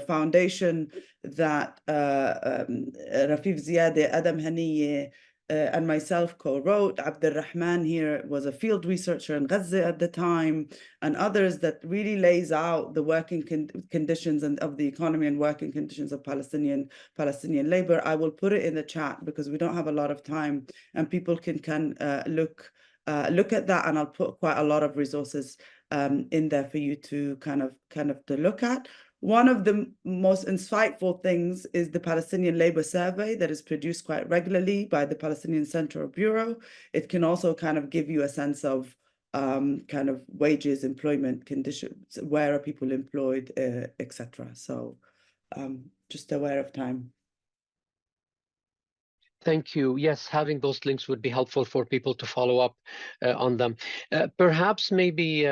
Foundation that Rafif Ziadeh, Adam Haniyeh, and myself co-wrote. Abdulrahman here was a field researcher in Gaza at the time, and others, that really lays out the working conditions of the economy and working conditions of Palestinian labor. I will put it in the chat because we don't have a lot of time, and people can look at that, and I'll put quite a lot of resources in there for you to kind of to look at. One of the most insightful things is the Palestinian Labor Survey that is produced quite regularly by the Palestinian Central Bureau. It can also kind of give you a sense of kind of wages, employment conditions, where are people employed, etc. So just aware of time. Thank you. Yes, having those links would be helpful for people to follow up on them. Perhaps maybe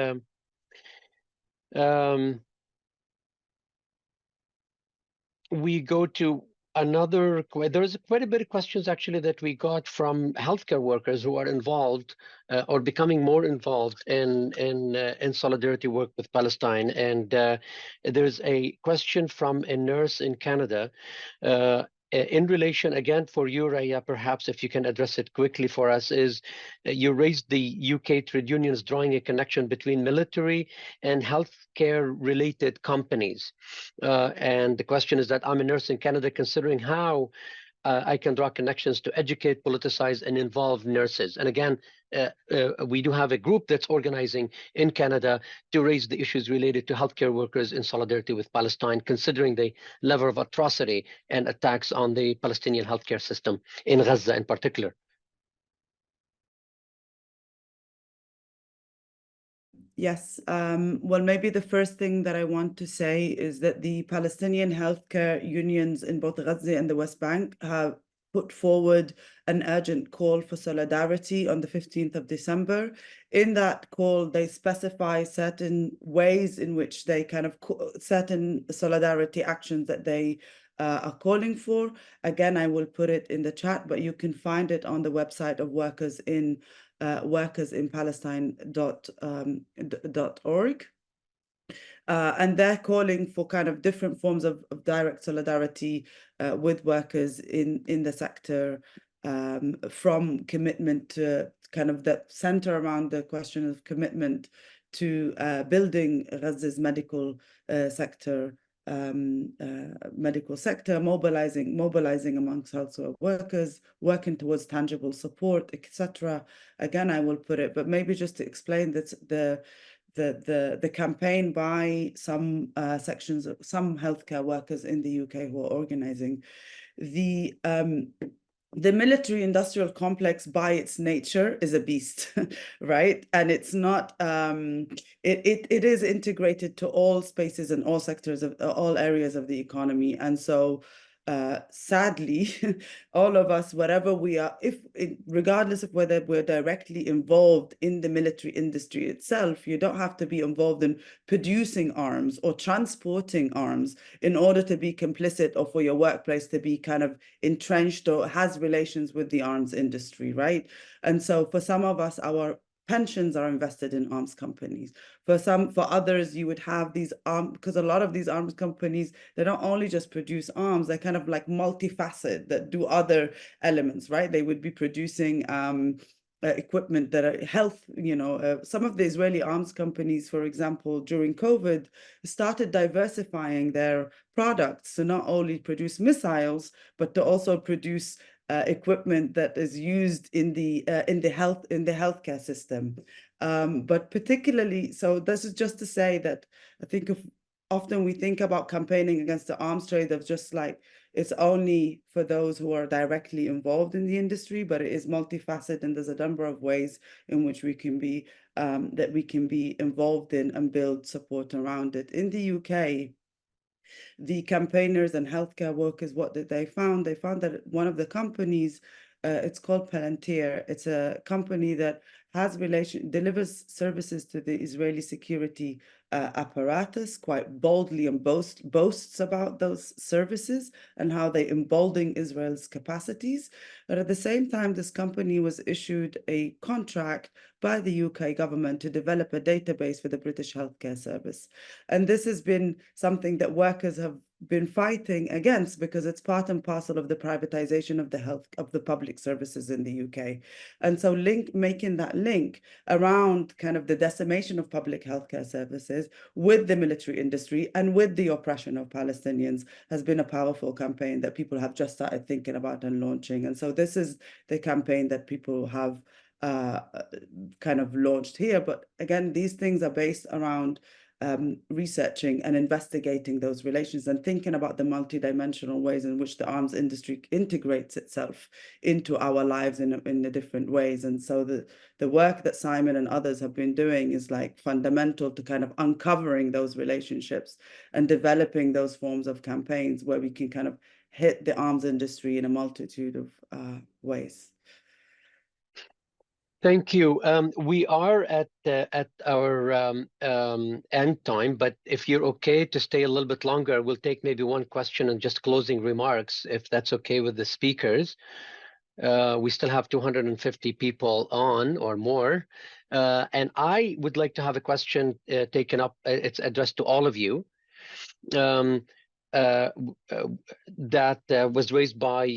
we go to another. There's quite a bit of questions actually that we got from healthcare workers who are involved or becoming more involved in solidarity work with Palestine. And there's a question from a nurse in Canada. In relation, again, for you, Raya, perhaps if you can address it quickly for us, is you raised the UK trade unions drawing a connection between military and healthcare-related companies. And the question is that I'm a nurse in Canada, considering how I can draw connections to educate, politicize, and involve nurses. And again, we do have a group that's organizing in Canada to raise the issues related to healthcare workers in solidarity with Palestine, considering the level of atrocity and attacks on the Palestinian healthcare system in Gaza in particular. Yes, well, maybe the first thing that I want to say is that the Palestinian healthcare unions in both Gaza and the West Bank have put forward an urgent call for solidarity on the 15th of December. In that call, they specify certain ways in which they kind of certain solidarity actions that they are calling for. Again, I will put it in the chat, but you can find it on the website of workersinpalestine.org. And they're calling for kind of different forms of direct solidarity with workers in the sector, from commitment to kind of the center around the question of commitment to building Gaza's medical sector, mobilizing amongst healthcare workers, working towards tangible support, etc. Again, I will put it, but maybe just to explain that the campaign by some sections of some healthcare workers in the UK who are organizing the military industrial complex by its nature is a beast, right? And it's not, it is integrated to all spaces and all sectors of all areas of the economy. And so sadly, all of us, wherever we are, regardless of whether we're directly involved in the military industry itself, you don't have to be involved in producing arms or transporting arms in order to be complicit or for your workplace to be kind of entrenched or has relations with the arms industry, right? And so for some of us, our pensions are invested in arms companies. For others, you would have these because a lot of these arms companies, they don't only just produce arms, they're kind of like multifaceted that do other elements, right? They would be producing equipment that are health, some of the Israeli arms companies, for example, during COVID, started diversifying their products to not only produce missiles, but to also produce equipment that is used in the healthcare system. But particularly, so this is just to say that I think often we think about campaigning against the arms trade of just like it's only for those who are directly involved in the industry, but it is multifaceted, and there's a number of ways in which we can be involved in and build support around it. In the UK, the campaigners and healthcare workers, what did they found? They found that one of the companies, it's called Palantir. It's a company that delivers services to the Israeli security apparatus quite boldly and boasts about those services and how they embolden Israel's capacities. But at the same time, this company was issued a contract by the UK government to develop a database for the British Healthcare Service. And this has been something that workers have been fighting against because it's part and parcel of the privatization of the public services in the UK. And so making that link around kind of the decimation of public healthcare services with the military industry and with the oppression of Palestinians has been a powerful campaign that people have just started thinking about and launching. And so this is the campaign that people have kind of launched here. But again, these things are based around researching and investigating those relations and thinking about the multidimensional ways in which the arms industry integrates itself into our lives in the different ways. And so the work that Simon and others have been doing is like fundamental to kind of uncovering those relationships and developing those forms of campaigns where we can kind of hit the arms industry in a multitude of ways. Thank you. We are at our end time, but if you're okay to stay a little bit longer, we'll take maybe one question and just closing remarks, if that's okay with the speakers. We still have 250 people on or more. And I would like to have a question taken up. It's addressed to all of you. That was raised by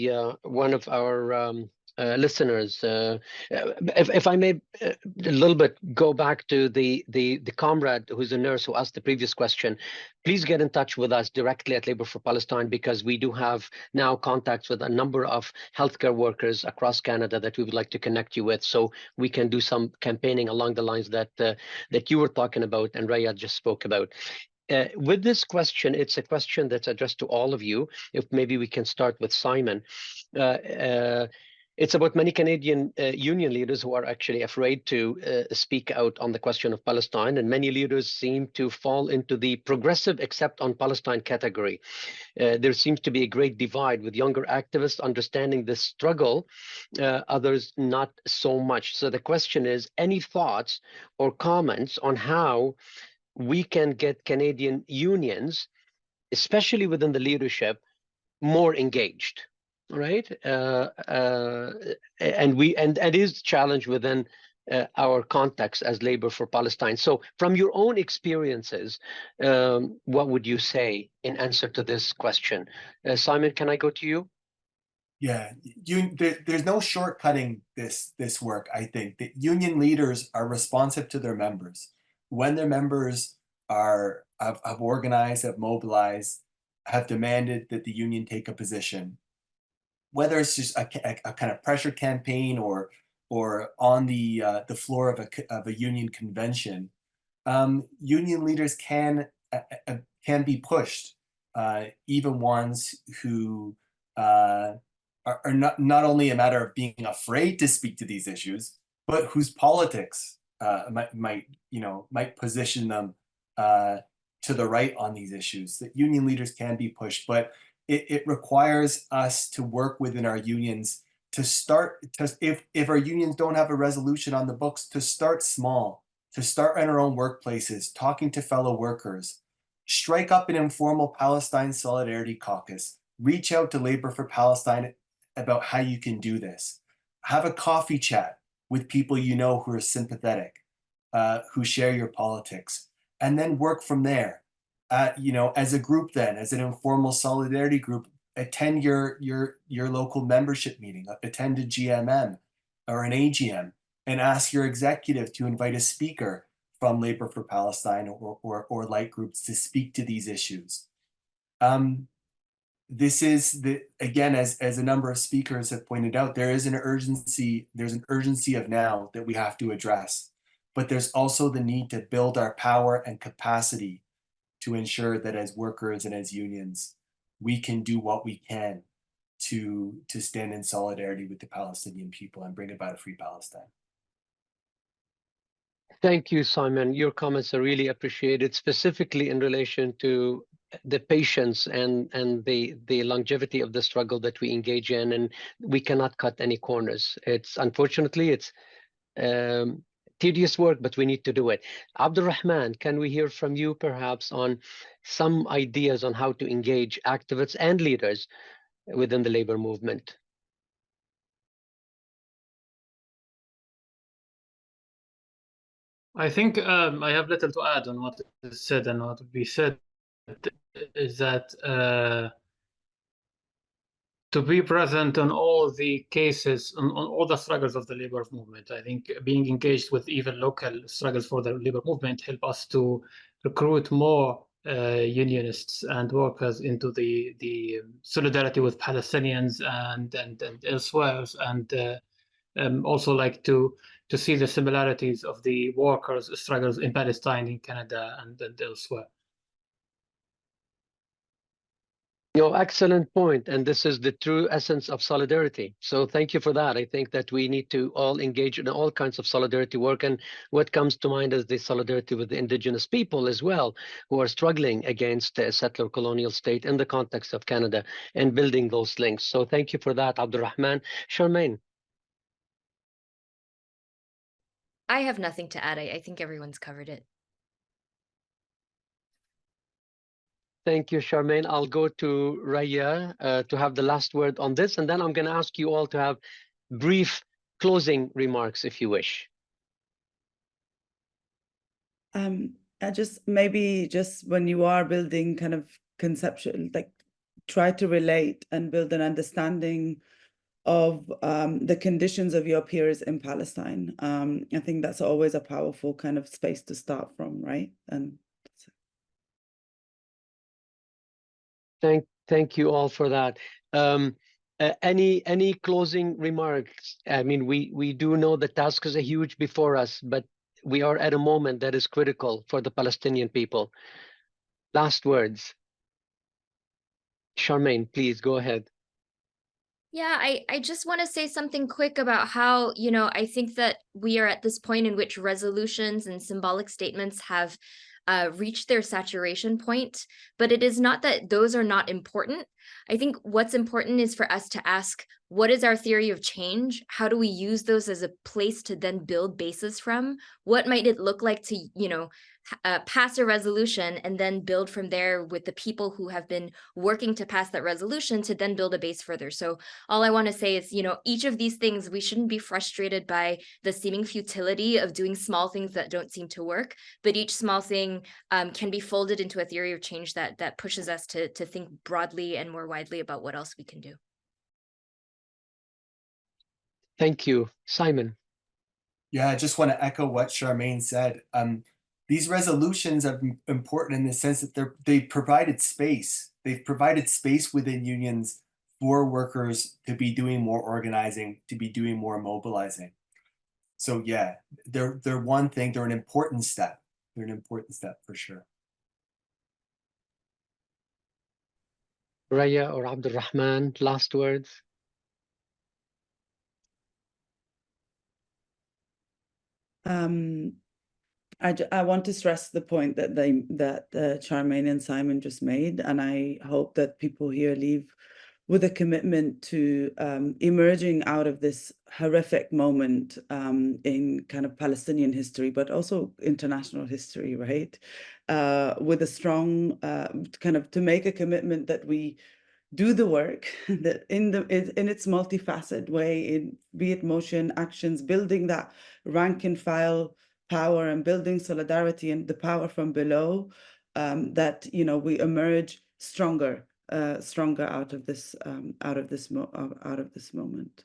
one of our listeners. If I may a little bit go back to the comrade who's a nurse who asked the previous question, please get in touch with us directly at Labor for Palestine, because we do have now contacts with a number of healthcare workers across Canada that we would like to connect you with, so we can do some campaigning along the lines that that you were talking about and Raya just spoke about. With this question, it's a question that's addressed to all of you. If maybe we can start with Simon. It's about many Canadian union leaders who are actually afraid to speak out on the question of Palestine, and many leaders seem to fall into the progressive except on Palestine category. There seems to be a great divide, with younger activists understanding the struggle, others not so much. So the question is, any thoughts or comments on how we can get Canadian unions, especially within the leadership, more engaged? Right, and it is challenge within our context as Labor for Palestine. So, from your own experiences, what would you say in answer to this question? Simon, can I go to you? Yeah, there's no shortcutting this work. I think that union leaders are responsive to their members. When their members have organized, have mobilized, have demanded that the union take a position, whether it's just a kind of pressure campaign or on the floor of a union convention, union leaders can be pushed, even ones who are not only a matter of being afraid to speak to these issues, but whose politics might position them to the right on these issues. That union leaders can be pushed, but it requires us to work within our unions to start, if our unions don't have a resolution on the books, to start small, to start in our own workplaces, talking to fellow workers, strike up an informal Palestine Solidarity Caucus, reach out to Labor for Palestine about how you can do this, have a coffee chat with people you know who are sympathetic, who share your politics, and then work from there. As a group, then as an informal solidarity group, attend your local membership meeting, attend a GMM or an AGM, and ask your executive to invite a speaker from Labor for Palestine or like groups to speak to these issues. This is again, as a number of speakers have pointed out, there's an urgency of now that we have to address, but there's also the need to build our power and capacity to ensure that as workers and as unions, we can do what we can to stand in solidarity with the Palestinian people and bring about a free Palestine. Thank you, Simon. Your comments are really appreciated, specifically in relation to the patience and the longevity of the struggle that we engage in, and we cannot cut any corners. Unfortunately, it's tedious work, but we need to do it. Abdulrahman, can we hear from you perhaps on some ideas on how to engage activists and leaders within the labor movement? I think I have little to add on what is said, and what we said is that to be present on all the cases, on all the struggles of the labor movement. I think being engaged with even local struggles for the labor movement help us to recruit more unionists and workers into the solidarity with Palestinians and elsewhere, and also like to see the similarities of the workers' struggles in Palestine, in Canada, and elsewhere. Excellent point. And this is the true essence of solidarity. So thank you for that. I think that we need to all engage in all kinds of solidarity work. And what comes to mind is the solidarity with the indigenous people as well, who are struggling against a settler colonial state in the context of Canada and building those links. So thank you for that, Abdulrahman. Charmaine. I have nothing to add. I think everyone's covered it. Thank you, Charmaine. I'll go to Raya to have the last word on this, and then I'm going to ask you all to have brief closing remarks, if you wish. I just maybe just when you are building kind of conceptual, like try to relate and build an understanding of the conditions of your peers in Palestine. I think that's always a powerful kind of space to start from, right? And Thank you all for that. Any closing remarks? I mean, we do know the task is huge before us, but we are at a moment that is critical for the Palestinian people. Last words. Charmaine, please go ahead. Yeah, I just want to say something quick about how, I think that we are at this point in which resolutions and symbolic statements have reached their saturation point, but it is not that those are not important. I think what's important is for us to ask, what is our theory of change? How do we use those as a place to then build bases from? What might it look like to, pass a resolution and then build from there with the people who have been working to pass that resolution to then build a base further. So all I want to say is, each of these things, we shouldn't be frustrated by the seeming futility of doing small things that don't seem to work, but each small thing can be folded into a theory of change that pushes us to think broadly and more widely about what else we can do. Thank you. Simon. Yeah, I just want to echo what Charmaine said. These resolutions are important in the sense that they've provided space. They've provided space within unions for workers to be doing more organizing, to be doing more mobilizing. So yeah, they're one thing. They're an important step. They're an important step for sure. Raya or Abdulrahman, last words. I want to stress the point that Charmaine and Simon just made, and I hope that people here leave with a commitment to emerging out of this horrific moment in kind of Palestinian history, but also international history, right? With a strong kind of to make a commitment that we do the work that in its multifaceted way, be it motion, actions, building that rank and file power and building solidarity and the power from below, that we emerge stronger out of this moment.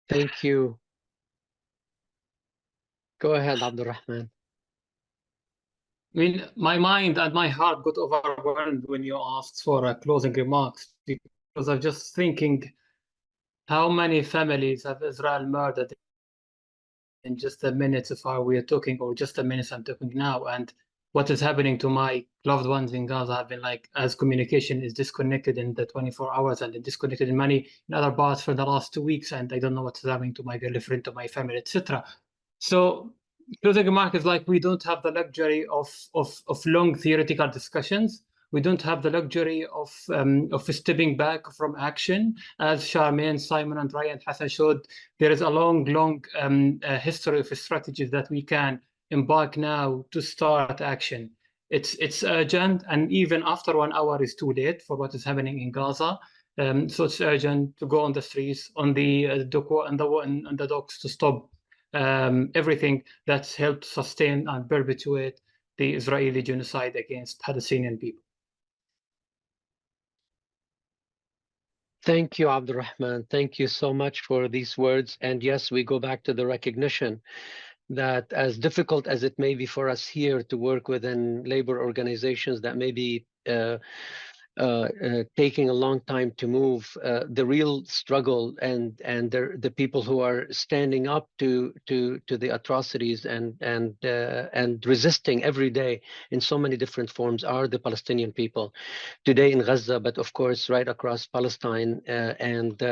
Thank you. Go ahead, Abdulrahman. I mean, my mind and my heart got overwhelmed when you asked for closing remarks, because I'm just thinking how many families have Israel murdered in just the minutes of how we are talking, or just the minutes I'm talking now, and what is happening to my loved ones in Gaza have been like, as communication is disconnected in the 24 hours and disconnected in other parts for the last 2 weeks, and I don't know what's happening to my girlfriend, to my family, etc. So closing remark is like, we don't have the luxury of long theoretical discussions. We don't have the luxury of stepping back from action. As Charmaine, Simon, and Ryan Hassan showed, there is a long history of strategies that we can embark now to start action. It's urgent, and even after 1 hour is too late for what is happening in Gaza. So it's urgent to go on the streets, on the docks, to stop everything that's helped sustain and perpetuate the Israeli genocide against Palestinian people. Thank you, Abdulrahman. Thank you so much for these words. And yes, we go back to the recognition that as difficult as it may be for us here to work within labor organizations that may be taking a long time to move. The real struggle and the people who are standing up to the atrocities and resisting every day in so many different forms are the Palestinian people today in Gaza, but of course right across Palestine and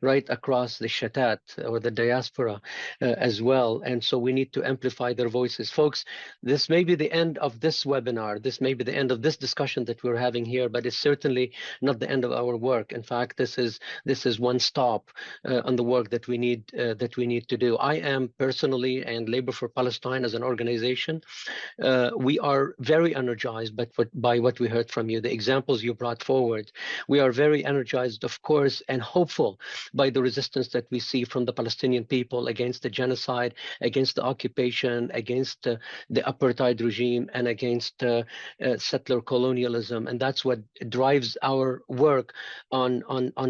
right across the Shatat or the diaspora as well. And so we need to amplify their voices. Folks, this may be the end of this webinar. This may be the end of this discussion that we're having here, but it's certainly not the end of our work. In fact, this is one stop on the work that we need to do. I am personally, and Labor for Palestine as an organization, we are very energized by what we heard from you, the examples you brought forward. We are very energized, of course, and hopeful by the resistance that we see from the Palestinian people against the genocide, against the occupation, against the apartheid regime, and against settler colonialism. And that's what drives our work on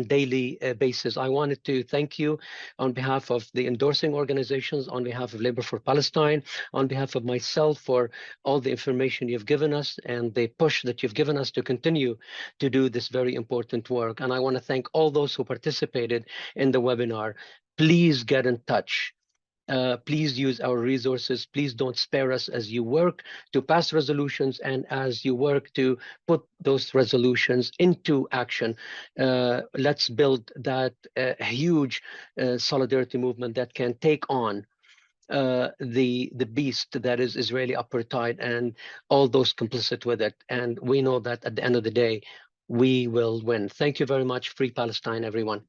daily basis. I wanted to thank you on behalf of the endorsing organizations, on behalf of Labor for Palestine, on behalf of myself, for all the information you've given us and the push that you've given us to continue to do this very important work. And I want to thank all those who participated in the webinar. Please get in touch. Please use our resources. Please don't spare us as you work to pass resolutions and as you work to put those resolutions into action. Let's build that huge solidarity movement that can take on the beast that is Israeli apartheid and all those complicit with it. And we know that at the end of the day, we will win. Thank you very much. Free Palestine, everyone.